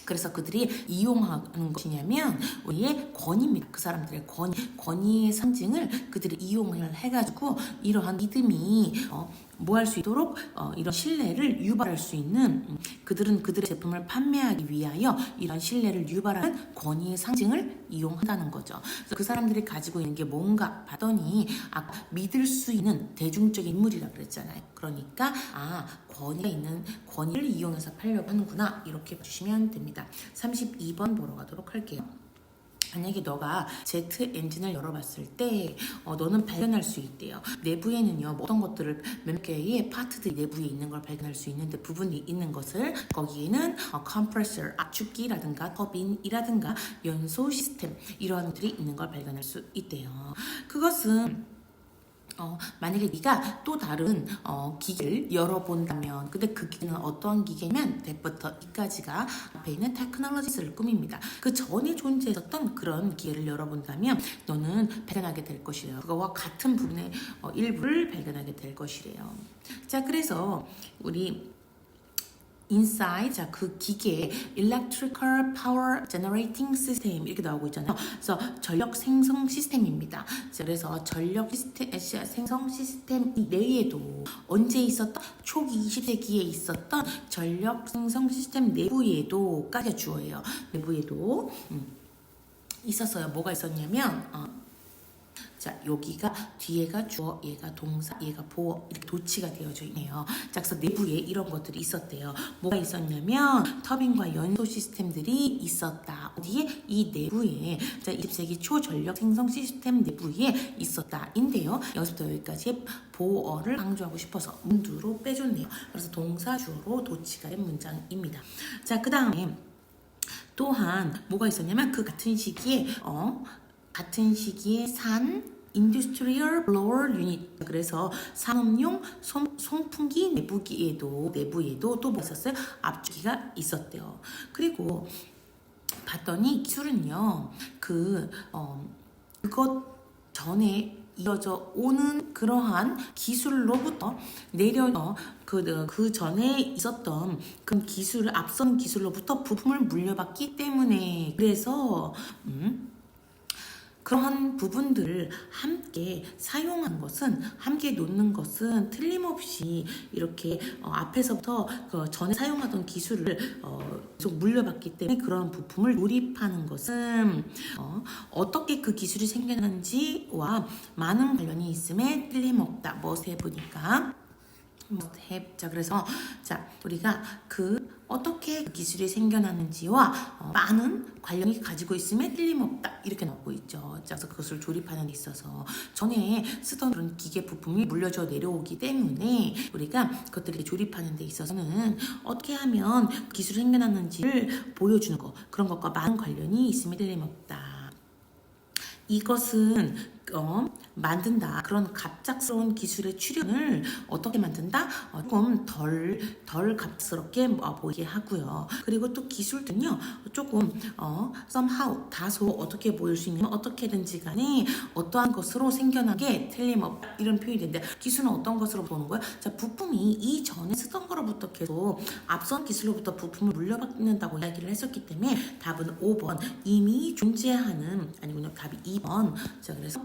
그래서 그들이 이용하는 것이냐면 우리의 권위입니다. 그 사람들의 권위의 상징을 그들이 이용을 해가지고 이러한 믿음이 뭐 할 수 있도록 이런 신뢰를 유발할 수 있는 그들은 그들의 제품을 판매하기 위하여 이런 신뢰를 유발하는 권위의 상징을 이용한다는 거죠. 그래서 그 사람들이 가지고 있는 게 뭔가 봤더니 아까 믿을 수 있는 대중적인 인물이라고 그랬잖아요. 그러니까 권위가 있는 권위를 이용해서 팔려고 하는구나 이렇게 보시면 됩니다. 32번 보러 가도록 할게요. 만약에 너가 제트 엔진을 열어봤을 때 너는 발견할 수 있대요. 내부에는요 어떤 것들을 몇 개의 파트들이 내부에 있는 걸 발견할 수 있는데 부분이 있는 것을 거기에는 컴프레서, 압축기라든가 터빈이라든가 연소 시스템 이러한 것들이 있는 걸 발견할 수 있대요. 그것은 만약에 네가 또 다른 기계를 열어본다면 근데 그 기계는 어떠한 기계냐면 100부터 2까지가 앞에 있는 테크놀로지스를 꾸밉니다. 그 전에 존재했었던 그런 기계를 열어본다면 너는 발견하게 될 것이래요. 그거와 같은 부분의 일부를 발견하게 될 것이래요. 자, 그래서 우리 inside, 자, 그 기계에 electrical power generating system 이렇게 나오고 있잖아요. 그래서 전력 생성 시스템입니다. 자, 그래서 전력 생성 시스템 내에도 언제 있었던 초기 20세기에 있었던 전력 생성 시스템 내부에도까지 주어예요. 내부에도 있었어요. 뭐가 있었냐면 자, 여기가 뒤에가 주어, 얘가 동사, 얘가 보어 이렇게 도치가 되어져 있네요. 자, 그래서 내부에 이런 것들이 있었대요. 뭐가 있었냐면 터빈과 연소 시스템들이 있었다. 어디에? 이 내부에. 자, 20세기 초 전력 생성 시스템 내부에 있었다인데요. 여기서부터 여기까지 보어를 강조하고 싶어서 문두로 빼줬네요. 그래서 동사 주어로 도치가 된 문장입니다. 자, 그 다음에 또한 뭐가 있었냐면 그 같은 시기에 산 인더스트리얼 블로어 유닛 그래서 산업용 송풍기 내부에도 또 뭐 있었어요? 압축기가 있었대요. 그리고 봤더니 기술은요 그것 전에 이어져 오는 그러한 기술로부터 그 전에 있었던 그 기술을 앞선 기술로부터 부품을 물려받기 때문에 그래서 그런 부분들을 함께 사용한 것은 함께 놓는 것은 틀림없이 이렇게 앞에서부터 그 전에 사용하던 기술을 계속 물려받기 때문에 그런 부품을 조립하는 것은 어떻게 그 기술이 생겨났는지와 많은 관련이 있음에 틀림없다. 무엇에 보니까 자, 그래서 자, 우리가 어떻게 그 기술이 생겨나는지와 많은 관련이 가지고 있음에 틀림없다 이렇게 나오고 있죠. 자, 그래서 그것을 조립하는 데 있어서 전에 쓰던 그런 기계 부품이 물려져 내려오기 때문에 우리가 그것들을 조립하는 데 있어서는 어떻게 하면 기술이 생겨났는지를 보여주는 거 그런 것과 많은 관련이 있음에 틀림없다. 이것은 만든다. 그런 갑작스러운 기술의 출현을 어떻게 만든다? 조금 덜 갑작스럽게 보이게 하고요. 그리고 또 기술들은요, 조금 somehow 다소 어떻게 보일 수 있냐면 어떻게든지 간에 어떠한 것으로 생겨난 게 틀림없다. 이런 표현이 되는데 기술은 어떤 것으로 보는 거예요? 자, 부품이 이전에 쓰던 거로부터 계속 앞선 기술로부터 부품을 물려받는다고 이야기를 했었기 때문에 답은 5번 이미 존재하는 아니군요. 답이 2번. 자, 그래서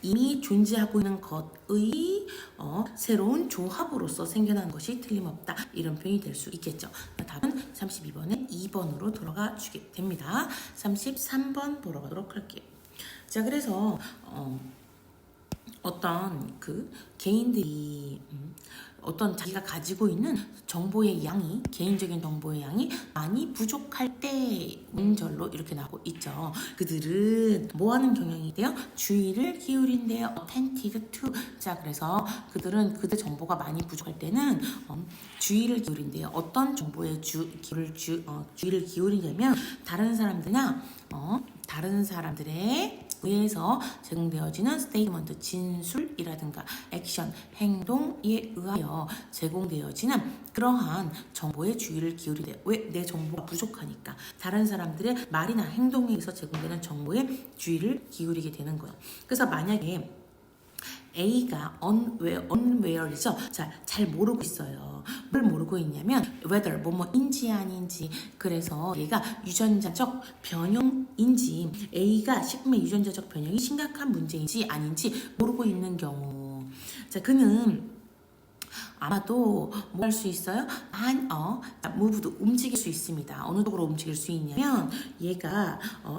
이미 존재하고 있는 것의 새로운 조합으로서 생겨난 것이 틀림없다. 이런 표현이 될 수 있겠죠. 답은 32번에 2번으로 돌아가 주게 됩니다. 33번 보러 가도록 할게요. 자, 그래서 어떤 개인들이 어떤 자기가 가지고 있는 정보의 양이 개인적인 정보의 양이 많이 부족할 때 문절로 이렇게 나오고 있죠. 그들은 뭐 하는 경향이 돼요? 주의를 기울인대요. attentive to. 자, 그래서 그들은 그들 정보가 많이 부족할 때는 주의를 기울인대요. 어떤 정보에 주의를 기울이냐면 다른 사람들의 의해서 제공되어지는 스테이트먼트, 진술이라든가 액션, 행동에 의하여 제공되어지는 그러한 정보에 주의를 기울이되 왜? 내 정보가 부족하니까 다른 사람들의 말이나 행동에 의해서 제공되는 정보에 주의를 기울이게 되는 거예요. 그래서 만약에 A가 unware이죠. 자, 잘 모르고 있어요. 뭘 모르고 있냐면 whether 뭐뭐인지 아닌지 그래서 얘가 유전자적 변형인지 A가 식품의 유전자적 변형이 심각한 문제인지 아닌지 모르고 있는 경우 자, 그는 아마도 뭐 할 수 있어요? 무브도 움직일 수 있습니다. 어느 쪽으로 움직일 수 있냐면 얘가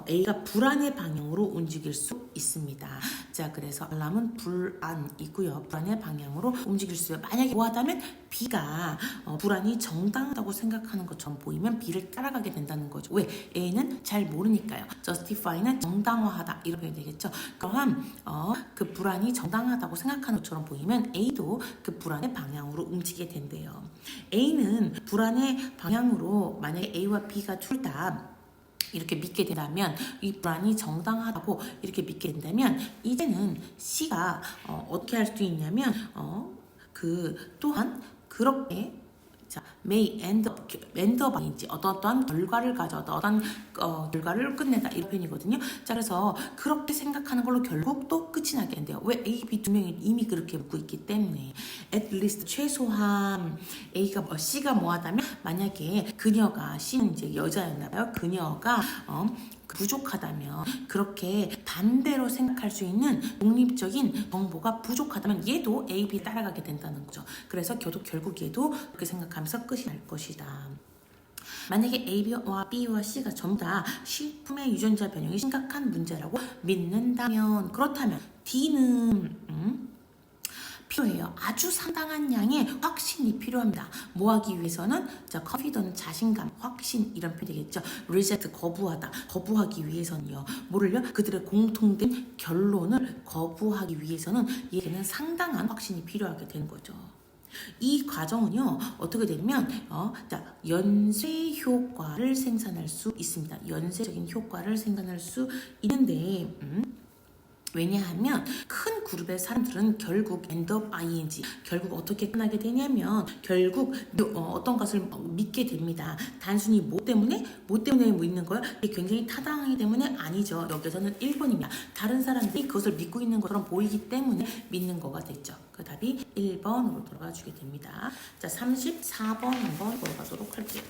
A가 불안의 방향으로 움직일 수 있습니다. 자, 그래서 알람은 불안이고요. 불안의 방향으로 움직일 수 있어요. 만약에 뭐하다면 B가 불안이 정당하다고 생각하는 것처럼 보이면 B를 따라가게 된다는 거죠. 왜? A는 잘 모르니까요. justify는 정당화하다 이렇게 되겠죠. 그럼 그 불안이 정당하다고 생각하는 것처럼 보이면 A도 그 불안의 방향으로 움직이게 된대요. A는 불안의 방향으로 만약에 A와 B가 둘 다 이렇게 믿게 된다면 이 불안이 정당하다고 이렇게 믿게 된다면 이제는 C가 어떻게 할 수 있냐면 또한 그렇게 may end up인지 어떠한 결과를 어떠한 결과를 끝내다 이런 표현이거든요. 자, 그래서 그렇게 생각하는 걸로 결국 또 끝이 나게 된대요. 왜? A, B 두 명이 이미 그렇게 묻고 있기 때문에 at least 최소한 A가 C가 뭐하다면 만약에 그녀가 C는 이제 여자였나봐요. 그녀가 부족하다면 그렇게 반대로 생각할 수 있는 독립적인 정보가 부족하다면 얘도 A, B 따라가게 된다는 거죠. 그래서 결국 얘도 그렇게 생각하면서 끝이 날 것이다. 만약에 A와 B와 C가 전부 다 식품의 유전자 변형이 심각한 문제라고 믿는다면 그렇다면 D는 필요해요. 아주 상당한 양의 확신이 필요합니다. 뭐 하기 위해서는 confident 자신감, 확신 이런 표현이 되겠죠. reject 거부하다. 거부하기 위해서는요. 뭐를요? 그들의 공통된 결론을 거부하기 위해서는 얘는 상당한 확신이 필요하게 되는 거죠. 이 과정은요 어떻게 되냐면 연쇄 효과를 생산할 수 있습니다. 연쇄적인 효과를 생산할 수 있는데 왜냐하면 큰 그룹의 사람들은 결국 end up ing 결국 어떻게 끝나게 되냐면 결국 어떤 것을 믿게 됩니다. 단순히 뭐 때문에 믿는 거야? 이게 굉장히 타당하기 때문에 아니죠. 여기서는 1번입니다. 다른 사람들이 그것을 믿고 있는 것처럼 보이기 때문에 믿는 거가 됐죠. 그 답이 1번으로 돌아가 주게 됩니다. 자, 34번 한번 보도록 할게요.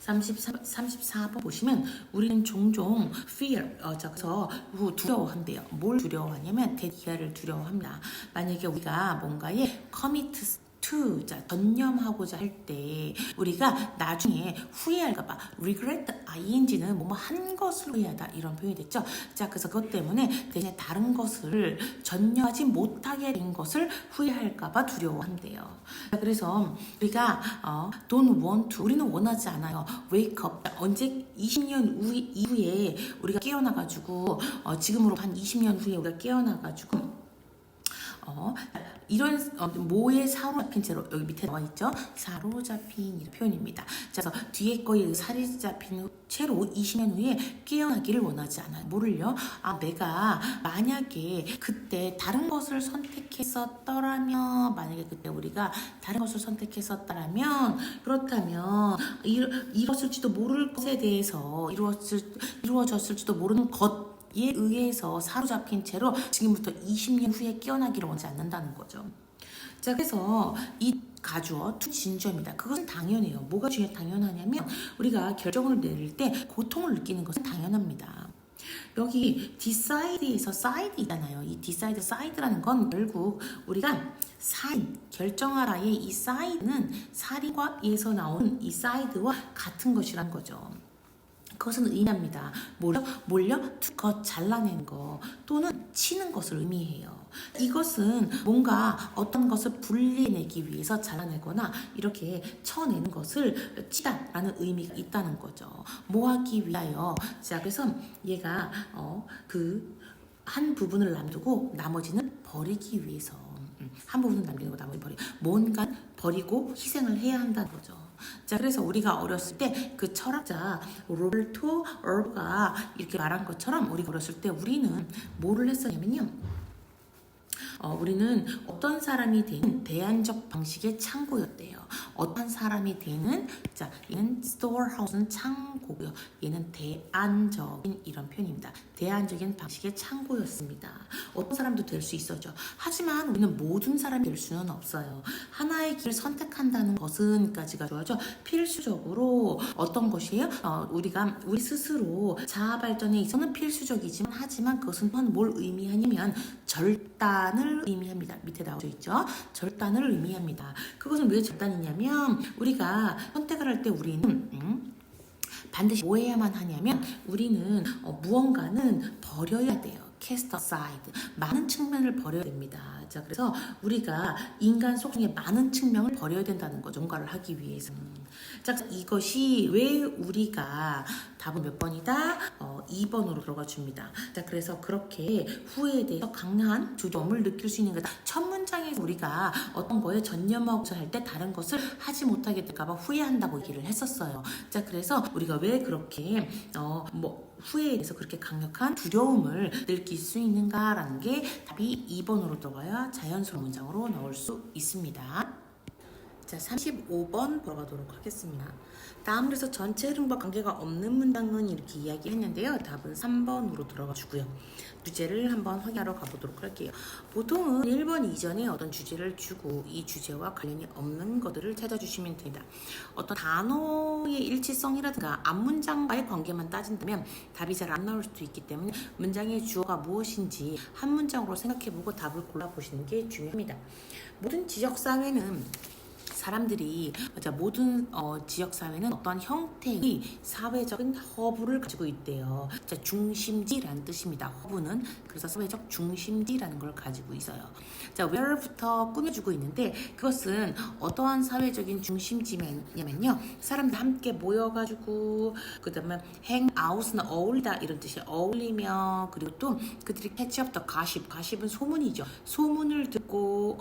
34번 보시면 우리는 종종 fear, 그래서 두려워한대요. 뭘 두려워하냐면 대기하를 두려워합니다. 만약에 우리가 뭔가에 commit to, 전념하고자 할 때 우리가 나중에 후회할까봐 regret ing는 뭐뭐 한 것을 후회하다 이런 표현이 됐죠. 자, 그래서 그것 때문에 대신에 다른 것을 전념하지 못하게 된 것을 후회할까봐 두려워한대요. 자, 그래서 우리가 don't want to, 우리는 원하지 않아요. wake up, 언제 20년 이후에 우리가 깨어나가지고 지금으로 한 20년 후에 우리가 깨어나가지고 이런 뭐에 사로잡힌 채로 여기 밑에 나와 있죠. 사로잡힌 이런 표현입니다. 그래서 뒤에 거에 사로잡힌 채로 20년 후에 깨어나기를 원하지 않아요. 뭐를요? 내가 만약에 그때 다른 것을 선택했었더라면 만약에 그때 우리가 다른 것을 선택했었더라면 그렇다면 이뤘을지도 모를 것에 대해서 이루어졌을지도 모르는 것 에 의해서 사로잡힌 채로 지금부터 20년 후에 깨어나기를 원하지 않는다는 거죠. 자, 그래서 이 가주어 to 진주어입니다. 그것은 당연해요. 뭐가 당연하냐면 우리가 결정을 내릴 때 고통을 느끼는 것은 당연합니다. 여기 decide에서 side 있잖아요. 이 decide, side라는 건 결국 우리가 결정하라의 이 side는 사리과에서 나온 이 side와 같은 것이란 거죠. 그것은 의미합니다. 몰려 투컷 잘라낸 거 또는 치는 것을 의미해요. 이것은 뭔가 어떤 것을 분리해내기 위해서 잘라내거나 이렇게 쳐내는 것을 치다라는 의미가 있다는 거죠. 뭐 하기 위하여. 자, 그래서 얘가 한 부분을 남두고 나머지는 버리기 위해서. 한 부분은 남기고 나머지 버리고 뭔가 버리고 희생을 해야 한다는 거죠. 자, 그래서 우리가 어렸을 때 그 철학자 로베르토 얼브가 이렇게 말한 것처럼 우리가 어렸을 때 우리는 뭐를 했었냐면요. 우리는 어떤 사람이 되는 대안적 방식의 창고였대요. 어떤 사람이 되는, 얘는 storehouse는 창고고요. 얘는 대안적인 이런 표현입니다. 대안적인 방식의 창고였습니다. 어떤 사람도 될 수 있었죠. 하지만 우리는 모든 사람이 될 수는 없어요. 하나의 길을 선택한다는 것은까지가 좋아져. 필수적으로 어떤 것이에요? 우리 스스로 자아 발전에 있어서는 필수적이지만 하지만 그것은 뭘 의미하냐면 절단을 절단을 의미합니다. 밑에 나와져 있죠. 절단을 의미합니다. 그것은 왜 절단이냐면 우리가 선택을 할 때 우리는 반드시 뭐 해야만 하냐면 우리는 무언가는 버려야 돼요. cast aside. 많은 측면을 버려야 됩니다. 자, 그래서 우리가 인간 속성의 많은 측면을 버려야 된다는 거죠. 뭔가를 하기 위해서. 자, 이것이 왜 우리가 답은 몇 번이다? 2번으로 들어가 줍니다. 자, 그래서 그렇게 후회에 대해서 강한 두려움을 느낄 수 있는 거다. 첫 문장에서 우리가 어떤 거에 전념하고자 할 때 다른 것을 하지 못하게 될까봐 후회한다고 얘기를 했었어요. 자, 그래서 우리가 왜 그렇게 후회에 대해서 그렇게 강력한 두려움을 느낄 수 있는가라는 게 답이 2번으로 들어가야 자연스러운 문장으로 나올 수 있습니다. 자, 35번 보러 가도록 하겠습니다. 다음 그래서 전체 흐름과 관계가 없는 문장은 이렇게 이야기했는데요. 답은 3번으로 들어가 주고요. 주제를 한번 확인하러 가보도록 할게요. 보통은 1번 이전에 어떤 주제를 주고 이 주제와 관련이 없는 것들을 찾아주시면 됩니다. 어떤 단어의 일치성이라든가 앞문장과의 관계만 따진다면 답이 잘 안 나올 수도 있기 때문에 문장의 주어가 무엇인지 한 문장으로 생각해보고 답을 골라보시는 게 중요합니다. 모든 지적사회는 사람들이 모든 지역사회는 어떤 형태의 사회적인 허브를 가지고 있대요. 자, 중심지라는 뜻입니다. 허브는 그래서 사회적 중심지라는 걸 가지고 있어요. 자, where부터 꾸며주고 있는데 그것은 어떠한 사회적인 중심지냐면요. 사람들 함께 모여가지고 그 다음에 hangout는 어울리다 이런 뜻이에요. 어울리며 그리고 또 그들이 catch up the gossip. gossip은 소문이죠. 소문을 듣고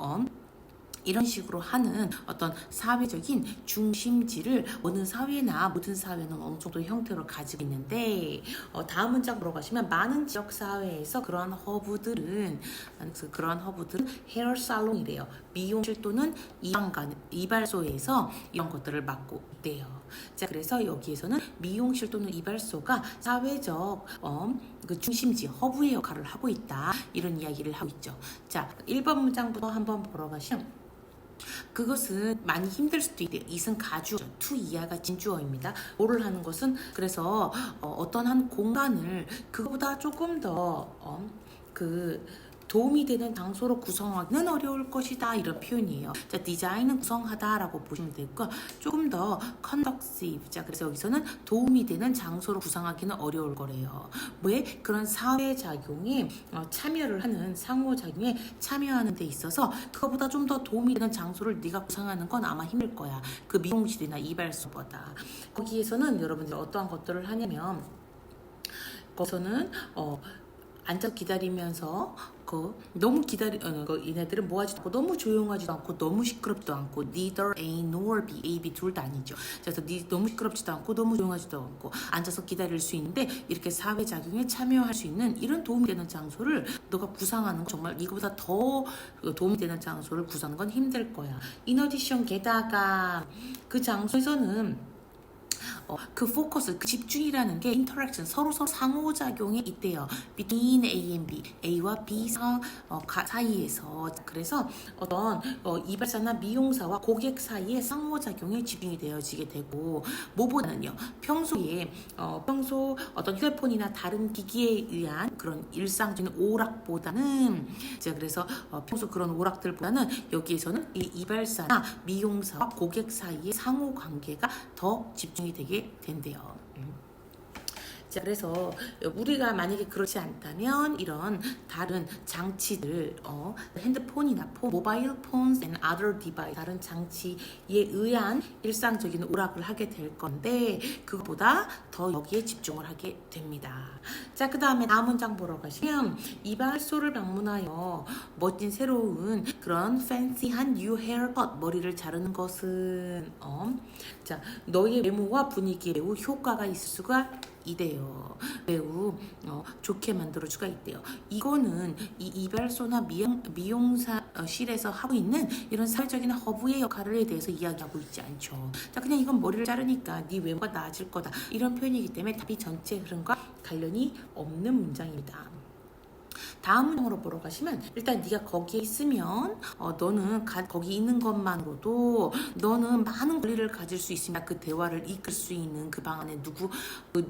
이런 식으로 하는 어떤 사회적인 중심지를 어느 사회나 모든 사회는 어느 정도 형태로 가지고 있는데 다음 문장으로 가시면 많은 지역 사회에서 그러한 허브들은 헤어 살롱이래요. 미용실 또는 이발소에서 이런 것들을 맡고 있대요. 자, 그래서 여기에서는 미용실 또는 이발소가 사회적 그 중심지 허브의 역할을 하고 있다. 이런 이야기를 하고 있죠. 자, 1번 문장부터 한번 보러 가시면 그것은 많이 힘들 수도 있대요. 이은 가주어, to 이하가 진주어입니다. 뭐를 하는 것은 그래서 어떤 한 공간을 그거보다 조금 더 도움이 되는 장소로 구성하기는 어려울 것이다 이런 표현이에요. 자, 디자인은 구성하다라고 보시면 되고 조금 더 conducive. 자, 그래서 여기서는 도움이 되는 장소로 구성하기는 어려울 거래요. 왜? 그런 사회작용에 참여를 하는 상호작용에 참여하는 데 있어서 그거보다 좀 더 도움이 되는 장소를 네가 구성하는 건 아마 힘들 거야. 그 미용실이나 이발소보다. 거기에서는 여러분들 어떠한 것들을 하냐면 거기서는 앉아 기다리면서 너무 얘네들은 뭐 하지도 않고 너무 조용하지도 않고 너무 시끄럽지도 않고 neither A nor B, A, B 둘 다 아니죠. 그래서 너무 시끄럽지도 않고 너무 조용하지도 않고 앉아서 기다릴 수 있는데 이렇게 사회작용에 참여할 수 있는 이런 도움이 되는 장소를 너가 구상하는 건 정말 이거보다 더 도움이 되는 장소를 구상하는 건 힘들 거야. In addition 게다가 그 장소에서는 그 포커스, 그 집중이라는 게 interaction, 서로 상호작용에 있대요. between A and B, A와 B 사이에서. 그래서 어떤 이발사나 미용사와 고객 사이의 상호작용에 집중이 되어지게 되고 뭐보다는요. 평소 어떤 휴대폰이나 다른 기기에 의한 그런 일상적인 오락보다는 그래서 평소 그런 오락들보다는 여기에서는 이 이발사나 미용사와 고객 사이의 상호관계가 더 집중이 되게 된대요. 자, 그래서 우리가 만약에 그렇지 않다면 이런 다른 장치들, 핸드폰이나 모바일 폰스 and other device, 다른 장치에 의한 일상적인 오락을 하게 될 건데 그것보다 더 여기에 집중을 하게 됩니다. 자, 그 다음에 다음 문장 보러 가시면 이발소를 방문하여 멋진 새로운 그런 fancy한 new haircut, 머리를 자르는 것은 자, 너의 외모와 분위기에 매우 효과가 있을 수가 이래요. 매우 좋게 만들어 수가 있대요. 이거는 이 이발소나 미용사실에서 하고 있는 이런 사회적인 허브의 역할에 대해서 이야기하고 있지 않죠. 자, 그냥 이건 머리를 자르니까 네 외모가 나아질 거다 이런 표현이기 때문에 답이 전체 흐름과 관련이 없는 문장입니다. 다음 문장으로 보러 가시면 일단 네가 거기에 있으면 너는 거기 있는 것만으로도 너는 많은 권리를 가질 수 있습니다. 그 대화를 이끌 수 있는 그 방 안에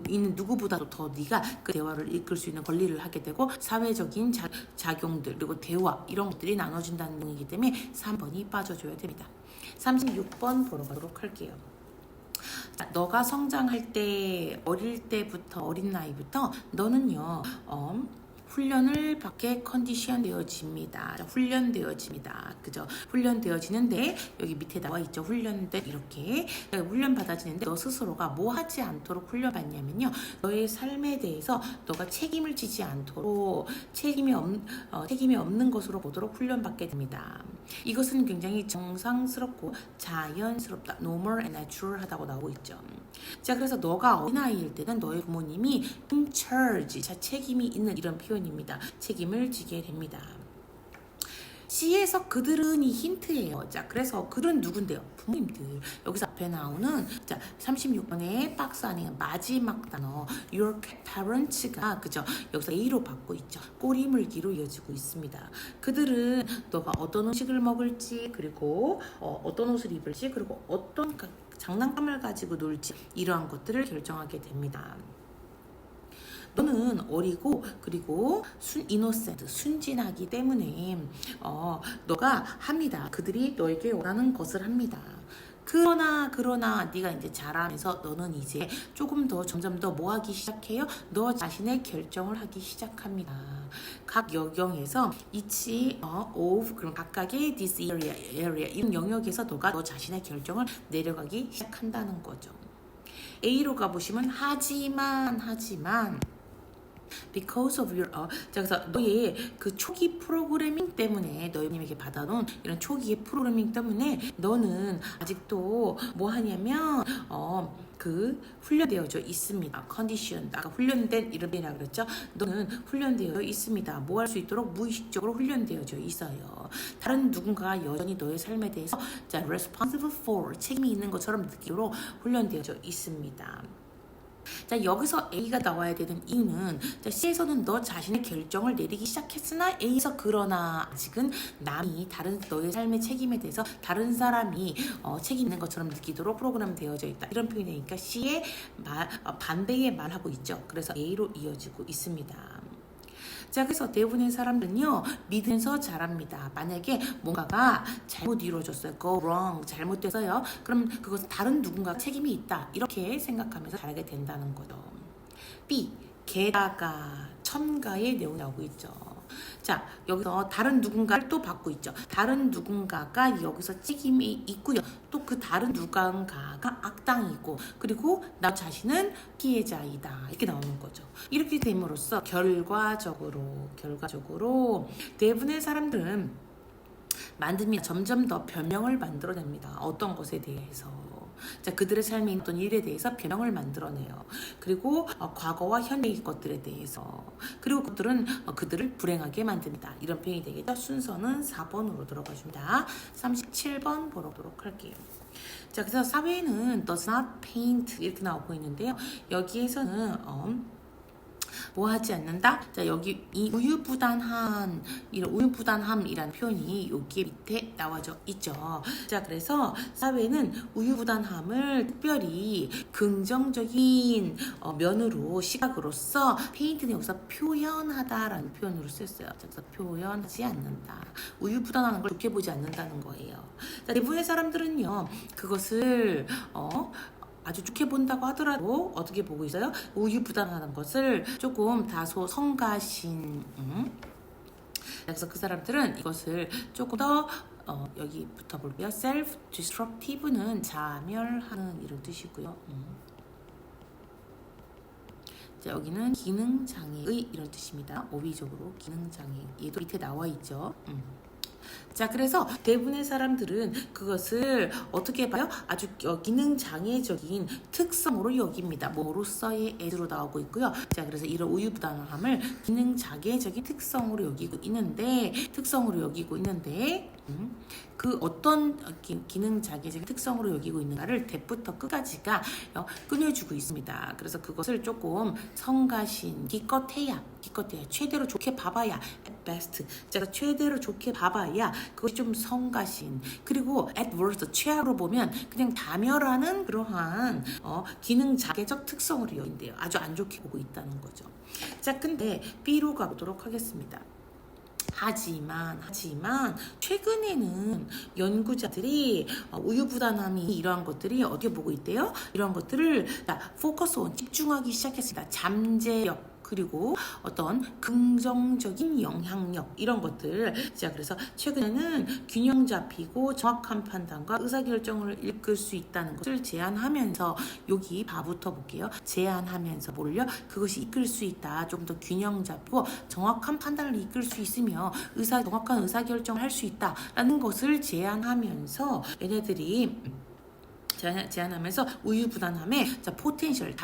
있는 누구보다도 더 네가 그 대화를 이끌 수 있는 권리를 하게 되고 사회적인 작용들 그리고 대화 이런 것들이 나눠진다는 얘기이기 때문에 3번이 빠져줘야 됩니다. 36번 보러 가도록 할게요. 자, 너가 성장할 때 어린 나이부터 너는요 훈련을 받게 컨디션 되어집니다. 훈련되어집니다. 그죠? 훈련되어지는데 여기 밑에 나와 있죠. 훈련된 이렇게 훈련 받아지는데 너 스스로가 뭐 하지 않도록 훈련받냐면요. 너의 삶에 대해서 너가 책임을 지지 않도록 책임이 없는 것으로 보도록 훈련받게 됩니다. 이것은 굉장히 정상스럽고 자연스럽다. normal and natural하다고 나오고 있죠. 자, 그래서 너가 어린아이일 때는 너의 부모님이 in charge, 자, 책임이 있는 이런 표현입니다. 책임을 지게 됩니다. C에서 그들은 이 힌트예요. 자, 그래서 그들은 누군데요? 부모님들. 여기서 앞에 나오는 자 36번의 박스 안에 마지막 단어 your parents가 그죠? 여기서 A로 받고 있죠. 꼬리 물기로 이어지고 있습니다. 그들은 너가 어떤 음식을 먹을지 그리고 어떤 옷을 입을지 그리고 어떤 장난감을 가지고 놀지 이러한 것들을 결정하게 됩니다. 너는 어리고 그리고 이노센트 순진하기 때문에 너가 합니다. 그들이 너에게 원하는 것을 합니다. 그러나 네가 이제 자라면서 너는 이제 조금 더 점점 더 뭐 하기 시작해요? 너 자신의 결정을 하기 시작합니다. 각 영역에서 each of 그럼 각각의 this area 이 영역에서 너가 너 자신의 결정을 내려가기 시작한다는 거죠. A로 가보시면 하지만 because of your 자, 그래서 너의 그 초기 프로그래밍 때문에 너희님에게 받아놓은 이런 초기의 프로그래밍 때문에 너는 아직도 뭐 하냐면 그 훈련되어져 있습니다. 컨디션 아까 훈련된 이름이라 그랬죠. 너는 훈련되어 있습니다. 뭐 할 수 있도록 무의식적으로 훈련되어져 있어요. 다른 누군가가 여전히 너의 삶에 대해서 자 responsible for 책임이 있는 것처럼 느끼도록 훈련되어져 있습니다. 자, 여기서 A가 나와야 되는 이유는 자, C에서는 너 자신의 결정을 내리기 시작했으나 A에서 그러나 아직은 남이 다른 너의 삶의 책임에 대해서 다른 사람이 책임 있는 것처럼 느끼도록 프로그램 되어져 있다. 이런 표현이 되니까 C의 반대의 말하고 있죠. 그래서 A로 이어지고 있습니다. 자, 그래서 대부분의 사람들은요 믿으면서 자랍니다. 만약에 뭔가가 잘못 이루어졌어요, go wrong, 잘못됐어요. 그럼 그것은 다른 누군가 책임이 있다 이렇게 생각하면서 자라게 된다는 거죠. B, 게다가 첨가의 내용이 나오고 있죠. 자, 여기서 다른 누군가를 또 받고 있죠. 다른 누군가가 여기서 책임이 있고요. 또 그 다른 누군가가 악당이고 그리고 나 자신은 피해자이다 이렇게 나오는 거죠. 이렇게 됨으로써 결과적으로 대부분의 사람들은 만듭니다. 점점 더 변명을 만들어냅니다. 어떤 것에 대해서. 자, 그들의 삶에 있던 일에 대해서 변형을 만들어내요. 그리고 과거와 현재의 것들에 대해서 그리고 그들을 불행하게 만듭니다. 이런 표현이 되겠죠. 순서는 4번으로 들어가 줍니다. 37번 보도록 할게요. 자, 그래서 사회에는 does not paint 이렇게 나오고 있는데요. 여기에서는 뭐 하지 않는다? 자, 여기 이 우유부단함이라는 표현이 여기 밑에 나와져 있죠. 자, 그래서 사회는 우유부단함을 특별히 긍정적인 면으로 시각으로서 페인트는 여기서 표현하다라는 표현으로 썼어요. 자, 그래서 표현하지 않는다. 우유부단한 걸 좋게 보지 않는다는 거예요. 자, 대부분의 사람들은요 그것을 아주 좋게 본다고 하더라도 어떻게 보고 있어요? 우유부단하는 것을 조금 다소 성가신 그래서 그 사람들은 이것을 조금 더 여기부터 볼게요. self-destructive는 자멸하는 이런 뜻이고요. 자, 여기는 기능장애의 이런 뜻입니다. 어휘적으로 기능장애 얘도 밑에 나와 있죠. 자, 그래서 대부분의 사람들은 그것을 어떻게 봐요? 아주 기능장애적인 특성으로 여깁니다. 뭐로서의 S로 나오고 있고요. 자, 그래서 이런 우유부단함을 기능장애적인 특성으로 여기고 있는데 그 어떤 기능 자기의 특성으로 여기고 있는가를 대부터 끝까지가 꺼내주고 있습니다. 그래서 그것을 조금 성가신, 기껏해야 최대로 좋게 봐봐야 at best, 제가 최대로 좋게 봐봐야 그것이 좀 성가신, 그리고 at worst, 최악으로 보면 그냥 다멸하는 그러한 기능 자개적 특성으로 여긴대요. 아주 안 좋게 보고 있다는 거죠. 자, 근데 B로 가보도록 하겠습니다. 하지만 최근에는 연구자들이 우유부단함이 이러한 것들이 어디에 보고 있대요? 이러한 것들을 포커스 온, 집중하기 시작했습니다. 잠재력, 그리고 어떤 긍정적인 영향력, 이런 것들. 자, 그래서 최근에는 균형 잡히고 정확한 판단과 의사결정을 이끌 수 있다는 것을 제안하면서, 여기 바부터 볼게요. 제안하면서 뭘요? 그것이 이끌 수 있다. 좀 더 균형 잡히고 정확한 판단을 이끌 수 있으며 정확한 의사결정을 할 수 있다라는 것을 제안하면서 얘네들이 제안하면서 우유부단함의 포텐셜,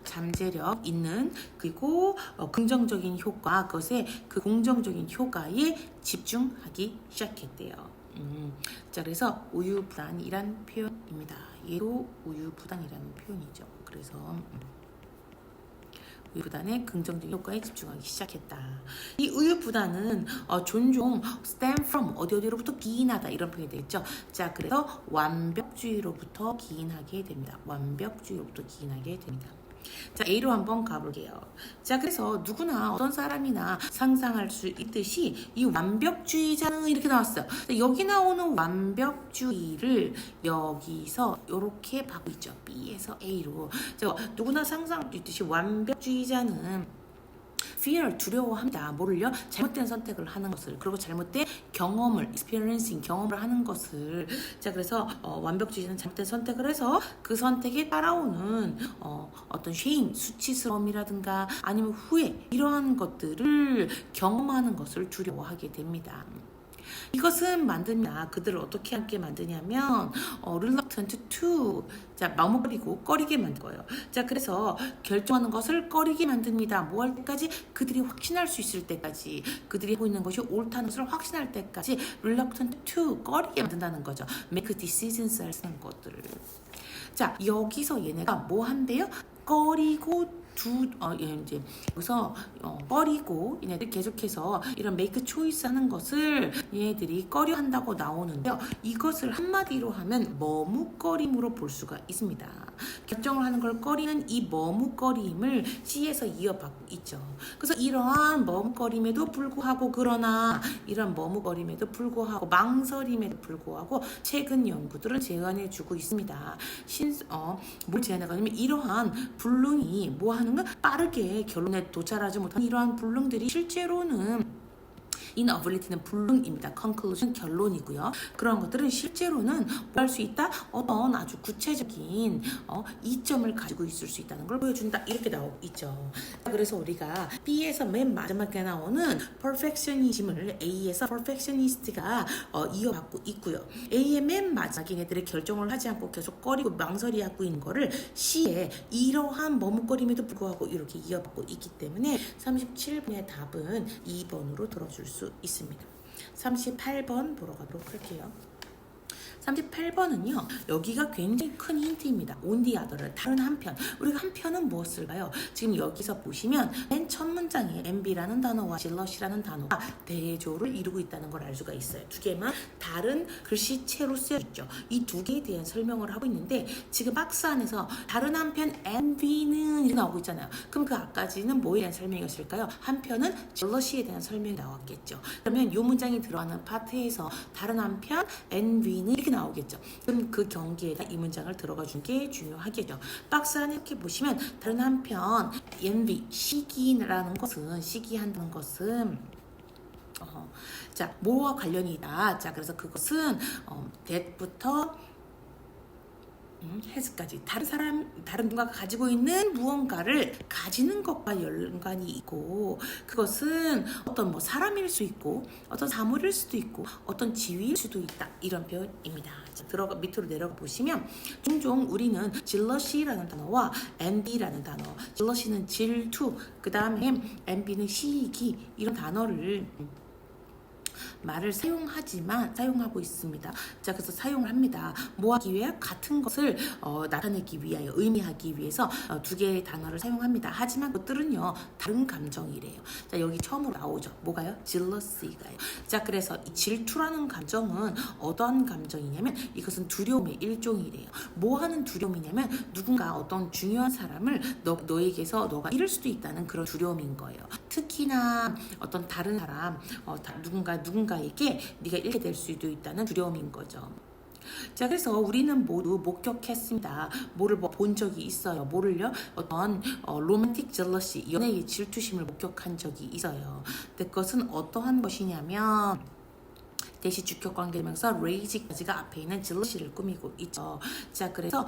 잠재력 있는, 그리고 긍정적인 효과, 그것에 그 공정적인 효과에 집중하기 시작했대요. 자, 그래서 우유부단이란 표현입니다. 얘도 우유부단이라는 표현이죠. 그래서 우유부단의 긍정적인 효과에 집중하기 시작했다. 이 우유부단은 종종 stem from, 어디로부터 기인하다, 이런 표현이 되겠죠. 자, 그래서 완벽주의로부터 기인하게 됩니다. 완벽주의로부터 기인하게 됩니다. 자, A로 한번 가볼게요. 자, 그래서 누구나 어떤 사람이나 상상할 수 있듯이 이 완벽주의자는 이렇게 나왔어요. 여기 나오는 완벽주의를 여기서 이렇게 바꾸고 있죠. B에서 A로. 자, 누구나 상상할 수 있듯이 완벽주의자는 fear, 두려워합니다. 뭐를요? 잘못된 선택을 하는 것을, 그리고 잘못된 경험을, experiencing, 경험을 하는 것을. 자, 그래서 완벽주의자는 잘못된 선택을 해서 그 선택에 따라오는 어떤 shame, 수치스러움이라든가 아니면 후회, 이러한 것들을 경험하는 것을 두려워하게 됩니다. 이것은 만드냐, 그들을 어떻게 함께 만드냐면 reluctant to, 자, 머뭇거리고 꺼리게 만든 거예요. 자, 그래서 결정하는 것을 꺼리게 만듭니다. 뭐 할 때까지? 그들이 확신할 수 있을 때까지, 그들이 하고 있는 것이 옳다는 것을 확신할 때까지 reluctant to, 꺼리게 만든다는 거죠. make decisions 할 쓰는 것들을. 자, 여기서 얘네가 뭐 한대요? 꺼리고 이제 여기서 꺼리고, 얘네들이 계속해서 이런 메이크 초이스 하는 것을 얘네들이 꺼려 한다고 나오는데요. 이것을 한마디로 하면 머뭇거림으로 볼 수가 있습니다. 결정을 하는 걸 꺼리는 이 머뭇거림을 C에서 이어받고 있죠. 그래서 이러한 머뭇거림에도 불구하고, 그러나 이런 머뭇거림에도 불구하고, 망설임에도 불구하고 최근 연구들은 제안해주고 있습니다. 뭘 제안해가냐면 이러한 불능이 뭐 하는가? 빠르게 결론에 도달하지 못한 이러한 불능들이 실제로는 inability는 불능입니다. conclusion, 결론이고요. 그런 것들은 실제로는 뭐 할 수 있다? 어떤 아주 구체적인 이점을 가지고 있을 수 있다는 걸 보여준다. 이렇게 나오고 있죠. 그래서 우리가 B에서 맨 마지막에 나오는 perfectionism을 A에서 perfectionist가 이어받고 있고요. A의 맨 마지막에 얘네들의 결정을 하지 않고 계속 꺼리고 망설이하고 있는 거를 C에 이러한 머뭇거림에도 불구하고 이렇게 이어받고 있기 때문에 37번의 답은 2번으로 들어줄 수 있습니다. 38번 보러 가도록 할게요. 38번은요, 여기가 굉장히 큰 힌트입니다. on the other, 다른 한편. 우리가 한편은 무엇을까요? 지금 여기서 보시면 맨 첫 문장에 envy라는 단어와 jealous라는 단어가 대조를 이루고 있다는 걸 알 수가 있어요. 두 개만 다른 글씨체로 쓰여있죠. 이 두 개에 대한 설명을 하고 있는데, 지금 박스 안에서 다른 한편 envy는 이렇게 나오고 있잖아요. 그럼 그 앞까지는 뭐에 대한 설명이었을까요? 한편은 jealous에 대한 설명이 나왔겠죠. 그러면 이 문장이 들어가는 파트에서 다른 한편 envy는 이렇게 나오겠죠. 그럼 그 경계에다 이 문장을 들어가 준 게 중요하겠죠. 박스 안에 이렇게 보시면 다른 한편 envy, 시기라는 것은, 시기한다는 것은 자, 뭐와 관련이 있다. 자, 그래서 그것은 that부터 has까지 다른 누군가가 가지고 있는 무언가를 가지는 것과 연관이 있고, 그것은 어떤 사람일 수 있고, 어떤 사물일 수도 있고, 어떤 지위일 수도 있다. 이런 표현입니다. 자, 밑으로 내려가 보시면 종종 우리는 jealous라는 단어와 envy라는 단어, jealous는 질투, 그 다음에 envy는 시기, 이런 단어를 말을 사용하고 있습니다. 자, 그래서 사용을 합니다. 뭐 하기 위해? 같은 것을 나타내기 위하여, 의미하기 위해서 두 개의 단어를 사용합니다. 하지만 그것들은요, 다른 감정이래요. 자, 여기 처음으로 나오죠. 뭐가요? jealousy가요. 자, 그래서 이 질투라는 감정은 어떠한 감정이냐면 이것은 두려움의 일종이래요. 뭐 하는 두려움이냐면 누군가 어떤 중요한 사람을 너에게서 너가 잃을 수도 있다는 그런 두려움인 거예요. 특히나 어떤 다른 사람, 누군가에게 네가 잃게 될 수도 있다는 두려움인 거죠. 자, 그래서 우리는 모두 목격했습니다. 뭐를 본 적이 있어요. 뭐를요? 어떤 로맨틱 젤러시, 연애의 질투심을 목격한 적이 있어요. 근데 그것은 어떠한 것이냐면 대시 주격 관계면서 레이지까지가 앞에 있는 젤러시를 꾸미고 있죠. 자, 그래서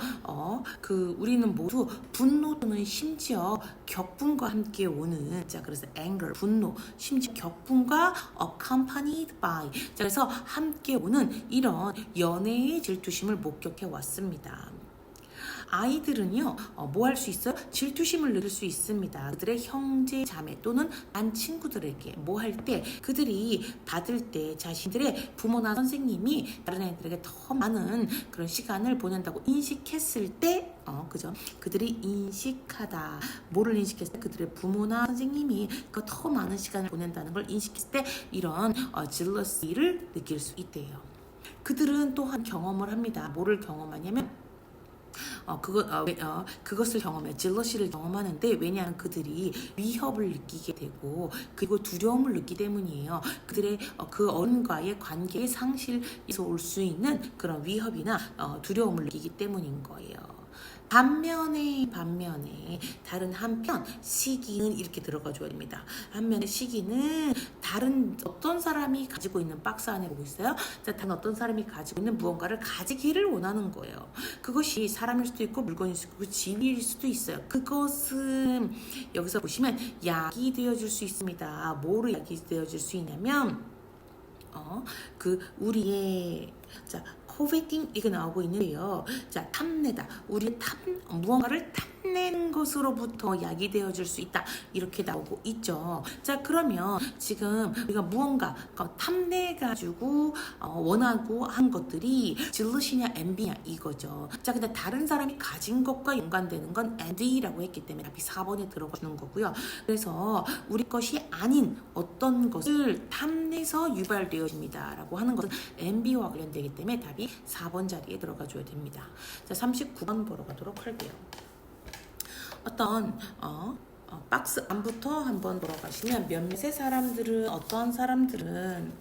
우리는 모두 분노 또는 심지어 격분과 함께 오는, 자, 그래서 anger, 분노, 심지어 격분과 accompanied by, 자, 그래서 함께 오는 이런 연애의 질투심을 목격해 왔습니다. 아이들은요, 뭐 할 수 있어요? 질투심을 느낄 수 있습니다. 그들의 형제, 자매 또는 반 친구들에게 뭐 할 때, 그들이 받을 때 자신들의 부모나 선생님이 다른 애들에게 더 많은 그런 시간을 보낸다고 인식했을 때, 그죠? 그들이 인식하다. 뭐를 인식했을 때? 그들의 부모나 선생님이 더 많은 시간을 보낸다는 걸 인식했을 때 이런 jealousy를 느낄 수 있대요. 그들은 또한 경험을 합니다. 뭐를 경험하냐면 그것을 경험해, 젤러시를 경험하는데, 왜냐하면 그들이 위협을 느끼게 되고 그리고 두려움을 느끼기 때문이에요. 그들의 그 어른과의 관계의 상실에서 올 수 있는 그런 위협이나 두려움을 느끼기 때문인 거예요. 반면에 다른 한편 시기는 이렇게 들어가 줘야 됩니다. 한면에 시기는 다른 어떤 사람이 가지고 있는 박스 안에 보고 있어요. 자, 다른 어떤 사람이 가지고 있는 무언가를 가지기를 원하는 거예요. 그것이 사람일 수도 있고 물건일 수도 있고 집일 수도 있어요. 그것은 여기서 보시면 약이 되어줄 수 있습니다. 뭐로 약이 되어줄 수 있냐면 우리의 코베팅 이게 나오고 있는데요. 자, 탐내다. 무언가를 탐내는 것으로부터 약이 되어줄 수 있다. 이렇게 나오고 있죠. 자, 그러면 지금 우리가 무언가 탐내가지고 원하고 한 것들이 질럿이냐 엔비냐 이거죠. 자, 근데 다른 사람이 가진 것과 연관되는 건 envy라고 했기 때문에 답이 4번에 들어가 주는 거고요. 그래서 우리 것이 아닌 어떤 것을 탐내서 유발되어집니다. 라고 하는 것은 envy와 관련되기 때문에 답이 4번 자리에 들어가 줘야 됩니다. 자, 39번 보러 가도록 할게요. 어떤 박스 안부터 한번 돌아가시면 몇몇의 사람들은 어떠한 사람들은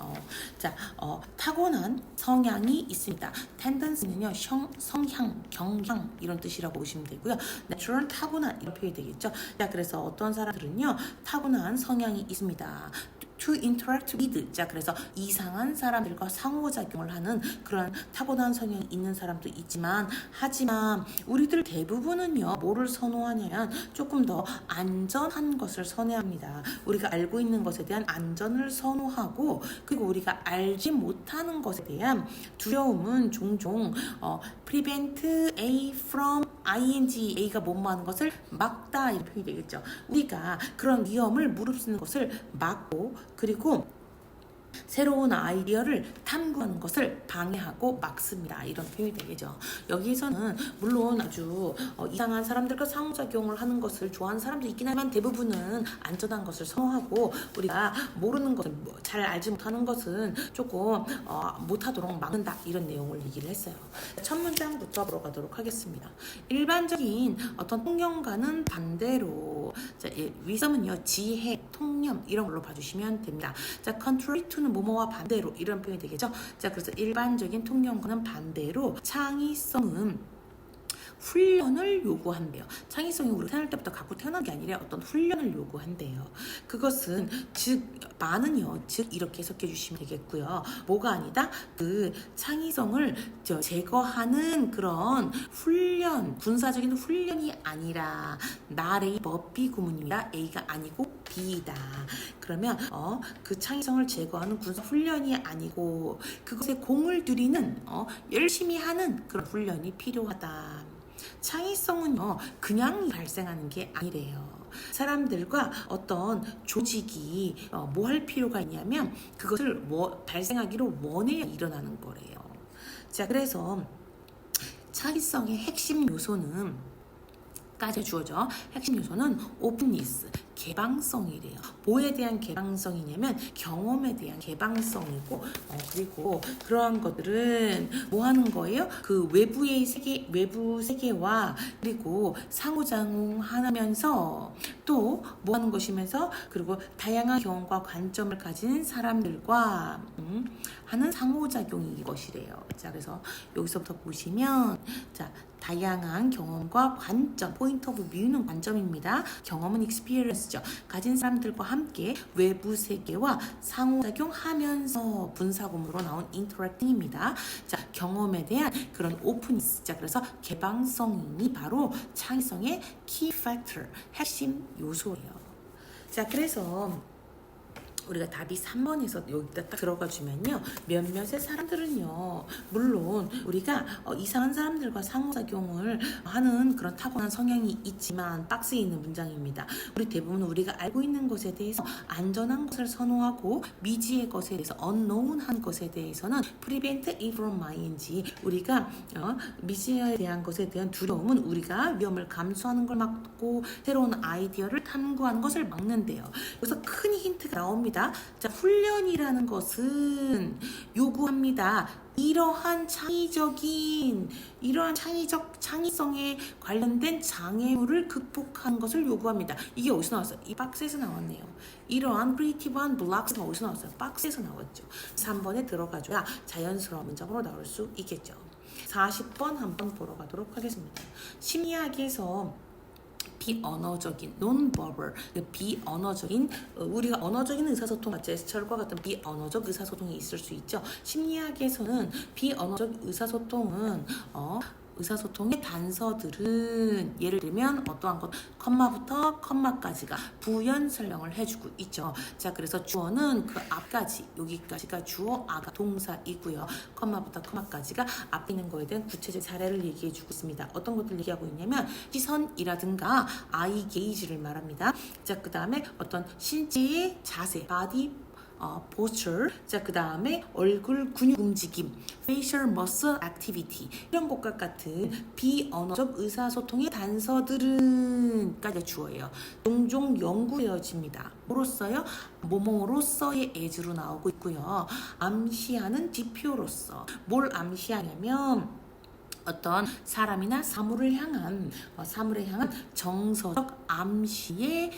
타고난 성향이 있습니다. tendency는요 성향, 경향 이런 뜻이라고 보시면 되고요. natural 타고난 이런 표현이 되겠죠. 자, 그래서 어떤 사람들은요 타고난 성향이 있습니다. to interact with, 자, 그래서 이상한 사람들과 상호작용을 하는 그런 타고난 성향이 있는 사람도 있지만, 하지만 우리들 대부분은요 뭐를 선호하냐면 조금 더 안전한 것을 선호합니다. 우리가 알고 있는 것에 대한 안전을 선호하고, 그리고 우리가 알지 못하는 것에 대한 두려움은 종종 prevent A from ing, A가 뭐뭐 하는 것을 막다 이런 표현이 되겠죠. 우리가 그런 위험을 무릅쓰는 것을 막고, 그리고 새로운 아이디어를 탐구하는 것을 방해하고 막습니다. 이런 표현이 되겠죠. 여기에서는 물론 아주 이상한 사람들과 상호작용을 하는 것을 좋아하는 사람도 있긴 하지만 대부분은 안전한 것을 선호하고, 우리가 모르는 것을 잘 알지 못하는 것은 조금 못하도록 막는다 이런 내용을 얘기를 했어요. 첫 문장부터 보러 가도록 하겠습니다. 일반적인 어떤 통념과는 반대로, 자, wisdom은요 지혜, 통념 이런 걸로 봐주시면 됩니다. 자, contrary to는 뭐뭐와 반대로 이런 표현이 되겠죠. 자, 그래서 일반적인 통념과는 반대로 창의성은 훈련을 요구한대요. 창의성이 우리 태어날 때부터 갖고 태어난 게 아니라 어떤 훈련을 요구한대요. 그것은 많은요 이렇게 해석해 주시면 되겠고요. 뭐가 아니다? 그 창의성을 제거하는 그런 훈련, 군사적인 훈련이 아니라 나레이 버비 구문입니다. A가 아니고 B이다. 그러면 그 창의성을 제거하는 군사 훈련이 아니고 그것에 공을 들이는 열심히 하는 그런 훈련이 필요하다. 창의성은요 그냥 발생하는 게 아니래요. 사람들과 어떤 조직이 뭐 할 필요가 있냐면 그것을 발생하기로 원해야 일어나는 거래요. 자, 그래서 창의성의 핵심 요소는 까지 주어져. 핵심 요소는 오픈니스, 개방성이래요. 뭐에 대한 개방성이냐면 경험에 대한 개방성이고, 그리고 그러한 것들은 뭐 하는 거예요? 그 외부 세계와 그리고 상호작용하면서 또 뭐 하는 것이면서 그리고 다양한 경험과 관점을 가진 사람들과 하는 상호작용이 것이래요. 자, 그래서 여기서부터 보시면 자, 다양한 경험과 관점, 포인트 오브 뷰는 관점입니다. 경험은 experience죠. 가진 사람들과 함께 외부 세계와 상호작용하면서 분사구문으로 나온 interacting입니다. 자, 경험에 대한 그런 오픈니스. 자, 그래서 개방성이 바로 창의성의 key factor, 핵심 요소예요. 자, 그래서 우리가 답이 3번에서 여기다 딱 들어가 주면요, 몇몇의 사람들은요, 물론 우리가 이상한 사람들과 상호작용을 하는 그런 타고난 성향이 있지만 박스에 있는 문장입니다. 우리 대부분 우리가 알고 있는 것에 대해서 안전한 것을 선호하고 미지의 것에 대해서 unknown한 것에 대해서는 prevent it from ing, 우리가 미지에 대한 것에 대한 두려움은 우리가 위험을 감수하는 걸 막고 새로운 아이디어를 탐구하는 것을 막는데요. 그래서 큰 힌트가 나옵니다. 자, 훈련이라는 것은 요구합니다. 이러한 창의성에 관련된 장애물을 극복한 것을 요구합니다. 이게 어디서 나왔어요? 이 박스에서 나왔네요. 이러한 크리에이티브한 블록스가 어디서 나왔어요? 박스에서 나왔죠. 3번에 들어가줘야 자연스러운 문장으로 나올 수 있겠죠. 40번 한번 보러 가도록 하겠습니다. 심리학에서 비언어적인 non-verbal, 비언어적인 우리가 언어적인 의사소통, 제스처과 같은 비언어적 의사소통이 있을 수 있죠. 심리학에서는 비언어적 의사소통은 의사소통의 단서들은 예를 들면 어떠한 것, 컴마부터 컴마까지가 부연 설명을 해주고 있죠. 자, 그래서 주어는 그 앞까지, 여기까지가 주어, 아가 동사이고요. 컴마부터 컴마까지가 앞에 있는 거에 대한 구체적 사례를 얘기해주고 있습니다. 어떤 것들 얘기하고 있냐면 시선이라든가 아이 게이지를 말합니다. 자, 그 다음에 어떤 신체의 자세, 바디 posture, 자, 그 다음에 얼굴 근육 움직임, facial muscle activity, 이런 것과 같은 비언어적 의사소통의 단서들은까지 주어예요. 종종 연구되어집니다. 뭐로써요? 뭐뭐로써의 as로 나오고 있고요. 암시하는 지표로서. 뭘 암시하냐면 어떤 사람이나 사물을 향한 정서적 암시의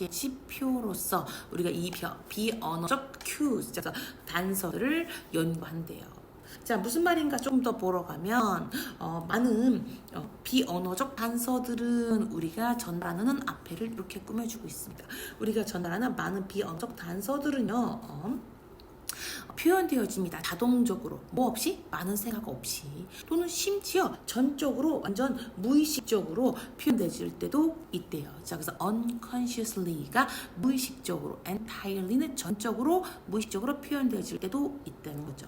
지표로서 우리가 이 비언어적 큐, 단서들을 연구한대요. 자, 무슨 말인가 좀 더 보러 가면 많은 비언어적 단서들은 우리가 전달하는 앞에를 이렇게 꾸며주고 있습니다. 우리가 전달하는 많은 비언어적 단서들은요, 표현되어집니다. 자동적으로, 뭐 없이, 많은 생각 없이, 또는 심지어 전적으로, 완전 무의식적으로 표현되질 때도 있대요. 자, 그래서 unconsciously가 무의식적으로, entirely는 전적으로 무의식적으로 표현되어질 때도 있다는 거죠.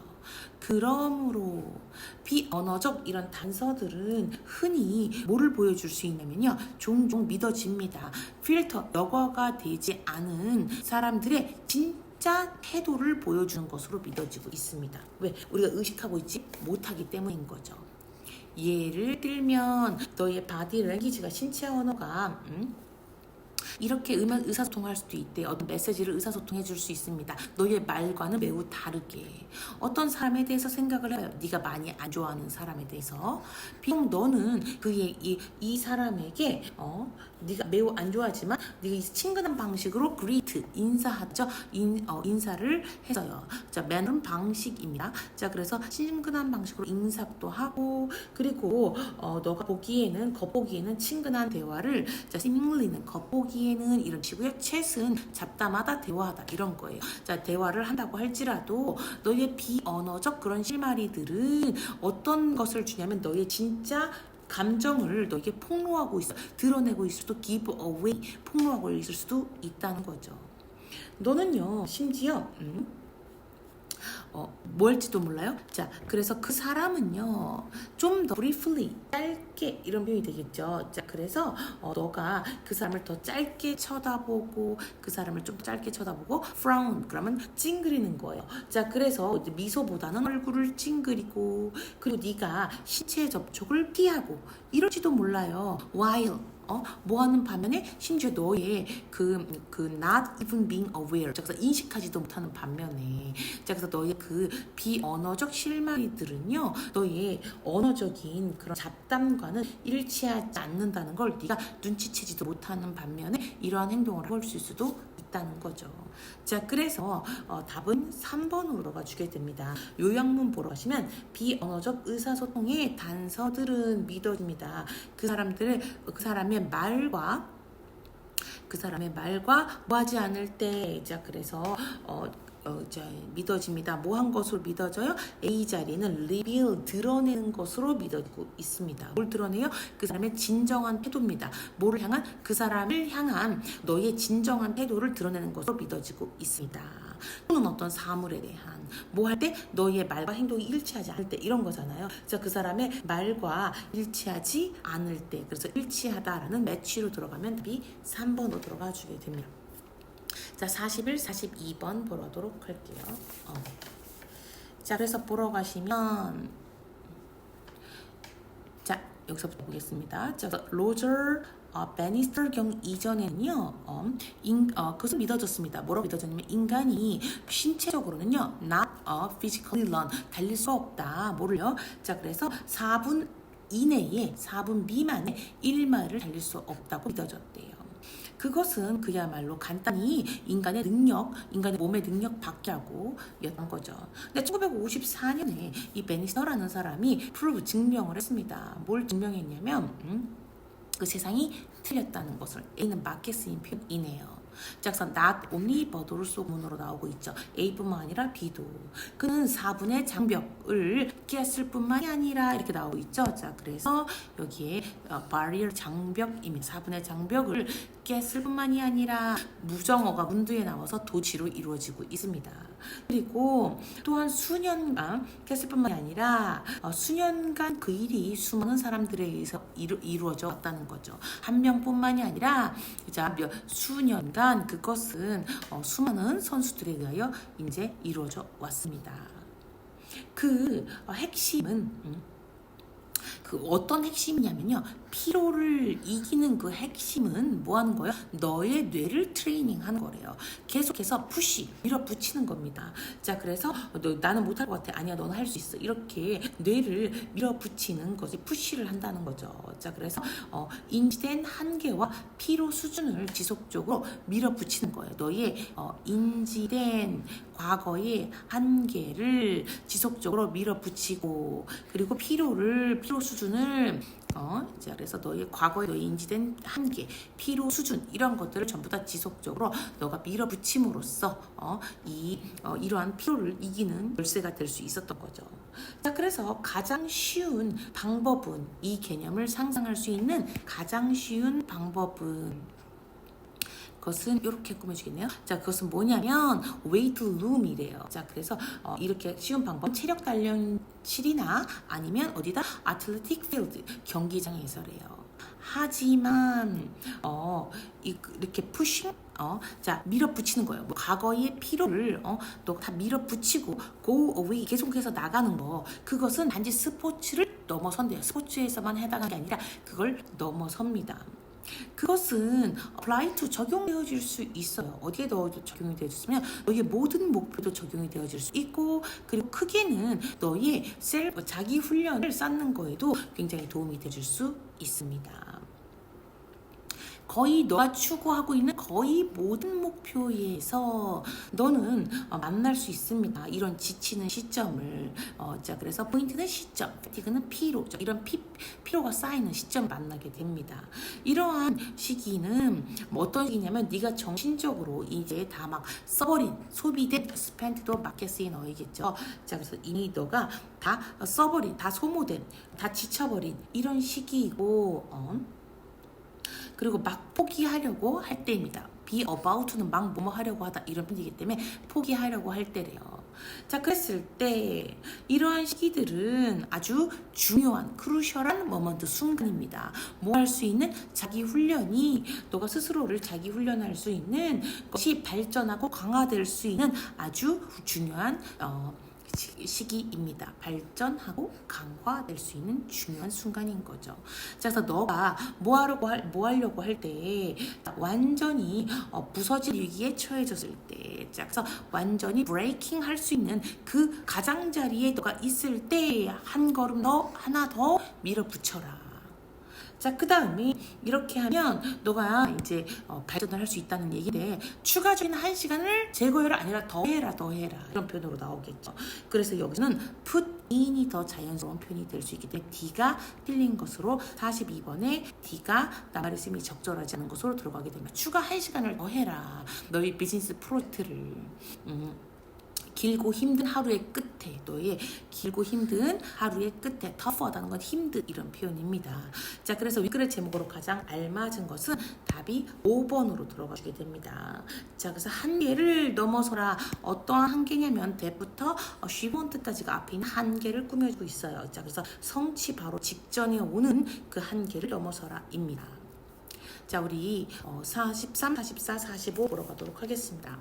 그러므로 비언어적 이런 단서들은 흔히 뭐를 보여줄 수 있냐면요, 종종 믿어집니다. 필터, 여과가 되지 않은 사람들의 진짜 태도를 보여주는 것으로 믿어지고 있습니다. 왜? 우리가 의식하고 있지 못하기 때문인 거죠. 예를 들면 너의 바디 랭귀지가, 신체 언어가 이렇게 의사소통할 수도 있대. 어떤 메시지를 의사소통해 줄 수 있습니다. 너의 말과는 매우 다르게. 어떤 사람에 대해서 생각을 해요. 네가 많이 안 좋아하는 사람에 대해서. 비록 너는 이 사람에게 네가 매우 안 좋아하지만 네가 친근한 방식으로 greet, 인사하죠. 인사를 했어요. 자, 매너는 방식입니다. 자, 그래서 친근한 방식으로 인사도 하고, 그리고 너가 겉보기에는 친근한 대화를, 자, seemingly는 겉보기에는 이런 식이고요. chat은 잡다마다 대화하다, 이런 거예요. 자, 대화를 한다고 할지라도 너의 비언어적 그런 실마리들은 어떤 것을 주냐면 너의 진짜 감정을 너에게 폭로하고 있어, 드러내고 있을 수도, give away, 폭로하고 있을 수도 있다는 거죠. 너는요, 심지어 뭐 할지도 몰라요. 자, 그래서 그 사람은요, 좀 더 briefly, 짧게 이런 표현이 되겠죠. 자, 그래서 너가 그 사람을 더 짧게 쳐다보고 그 사람을 좀 짧게 쳐다보고 frown 그러면 찡그리는 거예요. 자, 그래서 이제 미소보다는 얼굴을 찡그리고 그리고 네가 신체 접촉을 피하고 이럴지도 몰라요. while 뭐 하는 반면에 심지어 너의 그 not even being aware 그래서 인식하지도 못하는 반면에 자 그래서 너의 그 비언어적 실마리들은요 너의 언어적인 그런 잡담과는 일치하지 않는다는 걸 네가 눈치채지도 못하는 반면에 이러한 행동을 할 수 있을 수도 있다는 거죠. 자 그래서 답은 3번으로 넣어주게 됩니다. 요약문 보러 가시면 비언어적 의사소통의 단서들은 믿어집니다. 그 사람의 말과 뭐하지 않을 때 자 그래서 믿어집니다. 뭐 한 것으로 믿어져요? A 자리는 reveal 드러내는 것으로 믿어지고 있습니다. 뭘 드러내요? 그 사람의 진정한 태도입니다. 뭐를 향한? 그 사람을 향한 너의 진정한 태도를 드러내는 것으로 믿어지고 있습니다. 또는 어떤 사물에 대한 뭐 할 때 너의 말과 행동이 일치하지 않을 때 이런 거잖아요. 자, 그 사람의 말과 일치하지 않을 때 그래서 일치하다라는 매치로 들어가면 답이 3번으로 들어가 주게 됩니다. 자, 41, 42번 보러 가도록 할게요. 자, 그래서 보러 가시면 자, 여기서부터 보겠습니다. 자, 로저 베니스터 경 이전에는요, 그것은 믿어졌습니다. 뭐라고 믿어졌냐면 인간이 신체적으로는요, not physically learn, 달릴 수 없다. 뭐를요? 자, 그래서 4분 이내에 4분 미만의 1마일을 달릴 수 없다고 믿어졌대요. 그것은 그야말로 간단히 인간의 몸의 능력 밖이라고 였던 거죠. 근데 1954년에 이 베니스터라는 사람이 증명을 했습니다. 뭘 증명했냐면 그 세상이 틀렸다는 것을 A는 맞게 쓰인 표현이네요. 자, 그래서 not only but also 문으로 나오고 있죠. A뿐만 아니라 B도. 그는 4분의 장벽을 깼을 뿐만이 아니라 이렇게 나오고 있죠. 자, 그래서 여기에 barrier 장벽입니다. 4분의 장벽을 깼을 뿐만이 아니라 무정어가 문두에 나와서 도지로 이루어지고 있습니다. 그리고 또한 수년간 깼을 뿐만이 아니라 수년간 그 일이 수많은 사람들에 의해서 이루어져 왔다는 거죠. 한 명뿐만이 아니라 수년간 그것은 수많은 선수들에 의하여 이제 이루어져 왔습니다. 그 핵심은 어떤 핵심이냐면요. 피로를 이기는 그 핵심은 뭐 하는 거예요? 너의 뇌를 트레이닝 하는 거래요. 계속해서 밀어붙이는 겁니다. 자, 그래서 나는 못할 것 같아. 아니야, 너는 할 수 있어. 이렇게 뇌를 밀어붙이는 것이 푸시를 한다는 거죠. 자, 그래서 인지된 한계와 피로 수준을 지속적으로 밀어붙이는 거예요. 너의 인지된 과거의 한계를 지속적으로 밀어붙이고 그리고 피로 수준을 자, 그래서 너의 인지된 한계, 피로 수준 이런 것들을 전부 다 지속적으로 너가 밀어붙임으로써 이러한 피로를 이기는 열쇠가 될 수 있었던 거죠. 자, 그래서 가장 쉬운 방법은 이 개념을 상상할 수 있는 가장 쉬운 방법은 그것은 이렇게 꾸며주겠네요. 자, 그것은 뭐냐면 weight room이래요. 자, 그래서 이렇게 쉬운 방법은 체력 단련실이나 아니면 어디다 athletic field 경기장에서래요. 하지만 이렇게 푸싱 자 밀어붙이는 거예요. 뭐 과거의 피로를 또 다 밀어붙이고 go away 계속해서 나가는 거 그것은 단지 스포츠를 넘어선대요. 스포츠에서만 해당하는 게 아니라 그걸 넘어섭니다. 그것은 apply to 적용되어질 수 있어요. 어디에 적용이 되어졌으면 너의 모든 목표도 적용이 되어질 수 있고 그리고 크게는 너의 자기 훈련을 쌓는 거에도 굉장히 도움이 되어줄 수 있습니다. 거의 너가 추구하고 있는 거의 모든 목표에서 너는 만날 수 있습니다. 이런 지치는 시점을 자 그래서 포인트는 시점, 패티그는 피로, 이런 피로가 쌓이는 시점을 만나게 됩니다. 이러한 시기는 어떤 시기냐면 네가 정신적으로 이제 다 막 써버린 소비된 스펜트도 맞게 쓰인 어이겠죠. 자 그래서 이미 너가 다 써버린, 다 소모된, 다 지쳐버린 이런 시기이고 그리고 막 포기하려고 할 때입니다. be about는 막 뭐뭐 하려고 하다 이런 표현이기 때문에 포기하려고 할 때래요. 자, 그랬을 때 이러한 시기들은 아주 중요한 크루셜한 모먼트 순간입니다. 뭐 할 수 있는 자기 훈련이 너가 스스로를 자기 훈련할 수 있는 것이 발전하고 강화될 수 있는 아주 중요한 시기입니다. 발전하고 강화될 수 있는 중요한 순간인 거죠. 자, 그래서 너가 뭐 하려고 할 때 완전히 부서질 위기에 처해졌을 때, 자, 그래서 완전히 브레이킹 할 수 있는 그 가장자리에 너가 있을 때 한 걸음 더 하나 더 밀어붙여라. 자, 그 다음에 이렇게 하면 너가 이제 발전을 할 수 있다는 얘기인데, 추가적인 1시간을 제거해라 아니라 더해라 이런 표현으로 나오겠죠. 그래서 여기서는 put in이 더 자연스러운 표현이 될 수 있기 때문에 D가 틀린 것으로 42번에 D가 나 말씀이 적절하지 않은 것으로 들어가게 됩니다. 추가 1시간을 더해라. 너희 비즈니스 프로젝트를 길고 힘든 하루의 끝에, 너의 길고 힘든 하루의 끝에, 터프하다는 건 힘든 이런 표현입니다. 자, 그래서 윗글의 제목으로 가장 알맞은 것은 답이 5번으로 들어가 주게 됩니다. 자, 그래서 한계를 넘어서라. 어떠한 한계냐면 대부터 쉬본트까지가 앞에 있는 한계를 꾸며주고 있어요. 자, 그래서 성취 바로 직전에 오는 그 한계를 넘어서라 입니다. 자, 우리 43, 44, 45 보러 가도록 하겠습니다.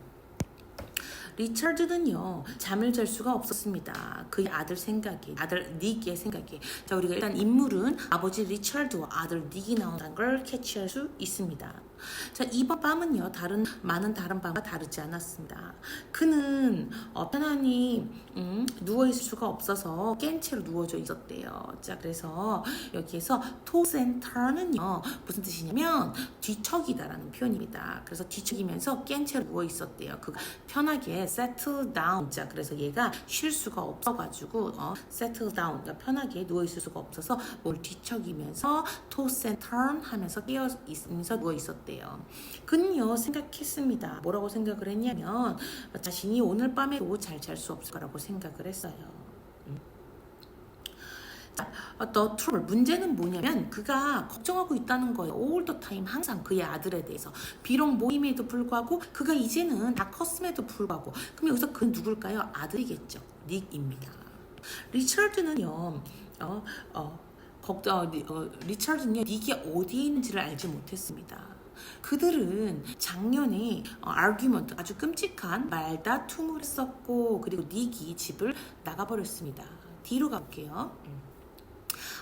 리처드는요, 잠을 잘 수가 없었습니다. 그의 아들 닉의 생각에. 자, 우리가 일단 인물은 아버지 리처드와 아들 닉이 나온다는 걸 캐치할 수 있습니다. 자, 이번 밤은요, 많은 다른 밤과 다르지 않았습니다. 그는 편안히 누워있을 수가 없어서 깬 채로 누워져 있었대요. 자, 그래서 여기에서 토센터는요, 무슨 뜻이냐면 뒤척이다라는 표현입니다. 그래서 뒤척이면서 깬 채로 누워 있었대요. 그가 편하게 settle down. 자, 그래서 얘가 쉴 수가 없어가지고 settle down. 그러니까 편하게 누워 있을 수가 없어서 뭘 뒤척이면서 toss and turn 하면서 깨어 있으면서 누워 있었대요. 그는요, 생각했습니다. 뭐라고 생각을 했냐면 자신이 오늘 밤에도 잘 잘 수 없을 거라고 생각을 했어요. The trouble, 문제는 뭐냐면 그가 걱정하고 있다는 거예요. all the time, 항상 그의 아들에 대해서. 비록 모임에도 불구하고 그가 이제는 다 컸음에도 불구하고. 그럼 여기서 그는 누굴까요? 아들이겠죠. 닉입니다. 리처드는요, 리처드는요, 닉이 어디에 있는지를 알지 못했습니다. 그들은 작년에 아규먼트, 아주 끔찍한 말다툼을 했었고, 그리고 닉이 집을 나가버렸습니다. 뒤로 가볼게요.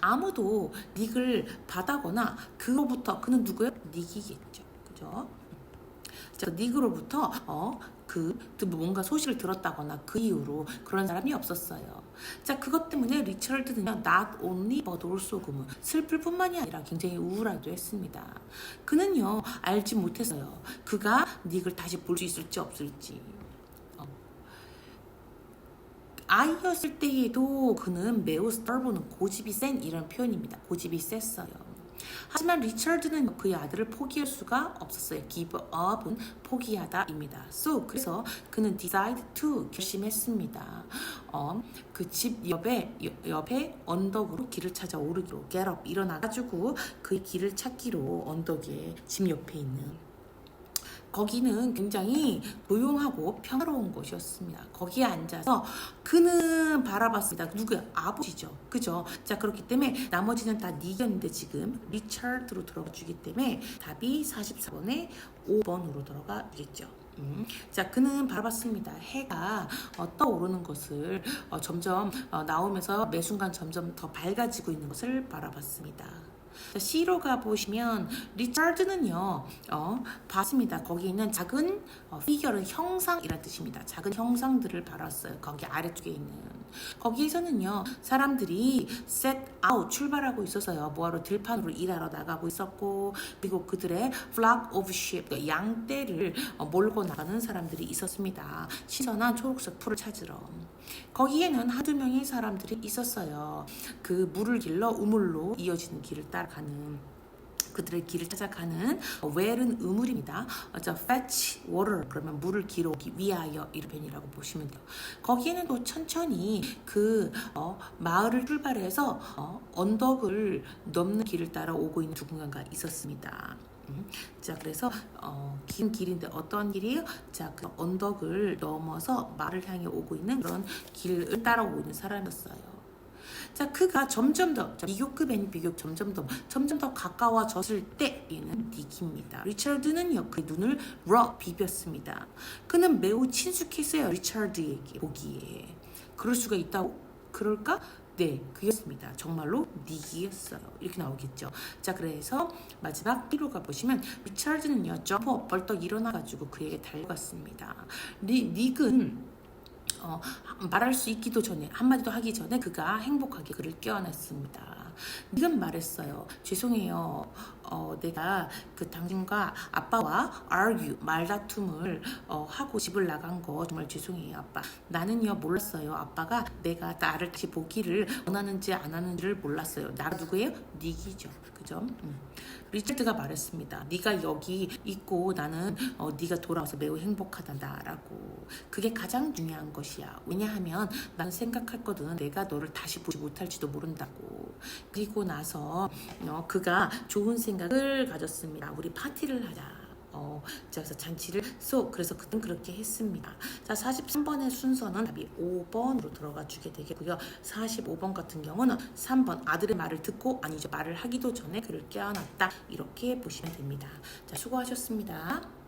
아무도 닉을 받아거나 그로부터, 그는 누구예요? 닉이겠죠. 그죠? 자, 닉으로부터 뭔가 소식을 들었다거나 그 이후로 그런 사람이 없었어요. 자, 그것 때문에 리처드는 not only but also 슬플 뿐만이 아니라 굉장히 우울하기도 했습니다. 그는요, 알지 못했어요. 그가 닉을 다시 볼 수 있을지 없을지. 아이였을 때에도 그는 매우 stubborn, 고집이 센 이런 표현입니다. 고집이 셌어요. 하지만 리처드는 그의 아들을 포기할 수가 없었어요. give up은 포기하다입니다. So, 그래서 그는 decide to, 결심했습니다. 그 집 옆에 언덕으로 길을 찾아 오르기로, get up, 일어나가지고 그의 길을 찾기로, 언덕에 집 옆에 있는. 거기는 굉장히 조용하고 평화로운 곳이었습니다. 거기에 앉아서 그는 바라봤습니다. 누구야? 아버지죠. 그죠? 자, 그렇기 때문에 나머지는 다 닉이었는데 지금 리처드로 들어가 주기 때문에 답이 44번에 5번으로 들어가 주겠죠. 자, 그는 바라봤습니다. 해가 떠오르는 것을 점점 나오면서 매 순간 점점 더 밝아지고 있는 것을 바라봤습니다. 자, C로 가보시면 리처드는요, 봤습니다. 거기 있는 작은 피규어는 형상이라는 뜻입니다. 작은 형상들을 바랐어요. 거기 아래쪽에 있는. 거기에서는요, 사람들이 set out, 출발하고 있어서요, 뭐하러 들판으로 일하러 나가고 있었고, 그리고 그들의 flock of sheep, 그러니까 양떼를 몰고 나가는 사람들이 있었습니다. 신선한 초록색 풀을 찾으러. 거기에는 한두 명의 사람들이 있었어요. 그 물을 길러 우물로 이어지는 길을 따라가는, 그들의 길을 찾아가는. well은 우물입니다. fetch water, 그러면 물을 길어오기 위하여 이런 표현이라고 보시면 돼요. 거기에는 또 천천히 그 마을을 출발해서 언덕을 넘는 길을 따라 오고 있는 누군가가 있었습니다. 자, 그래서 긴 길인데 어떤 길이에요? 자, 그 언덕을 넘어서 말을 향해 오고 있는 그런 길을 따라오고 있는 사람이었어요. 자, 그가 점점 더 비교급 아닌 비교급 점점 더 가까워졌을 때 얘는 닉입니다. 리처드는요 그의 눈을 비볐습니다. 그는 매우 친숙했어요. 리처드에게 보기에. 그럴 수가 있다고? 그럴까? 네, 그였습니다. 정말로 닉이었어요. 이렇게 나오겠죠. 자, 그래서 마지막 뒤로 가보시면 리처드는요 점프 벌떡 일어나가지고 그에게 달려갔습니다. 닉은 말할 수 있기도 전에 한마디도 하기 전에 그가 행복하게 그를 껴안았습니다. 닉은 말했어요. 죄송해요. 내가 그 당신과 아빠와 말다툼을 하고 집을 나간 거 정말 죄송해요, 아빠. 나는요 몰랐어요. 아빠가 내가 나를 다시 보기를 원하는지 안 하는지를 몰랐어요. 나가 누구예요? 닉이죠. 그죠? 리처드가 말했습니다. 네가 여기 있고 나는 네가 돌아와서 매우 행복하다라고. 그게 가장 중요한 것이야. 왜냐하면 난 생각했거든. 내가 너를 다시 보지 못할지도 모른다고. 그리고 나서 그가 좋은 생각을 가졌습니다. 우리 파티를 하자. 그래서 잔치를 그래서 그땐 그렇게 했습니다. 자, 43번의 순서는 답이 5번으로 들어가 주게 되겠고요. 45번 같은 경우는 3번 아들의 말을 듣고 아니죠 말을 하기도 전에 그를 껴안았다 이렇게 보시면 됩니다. 자, 수고하셨습니다.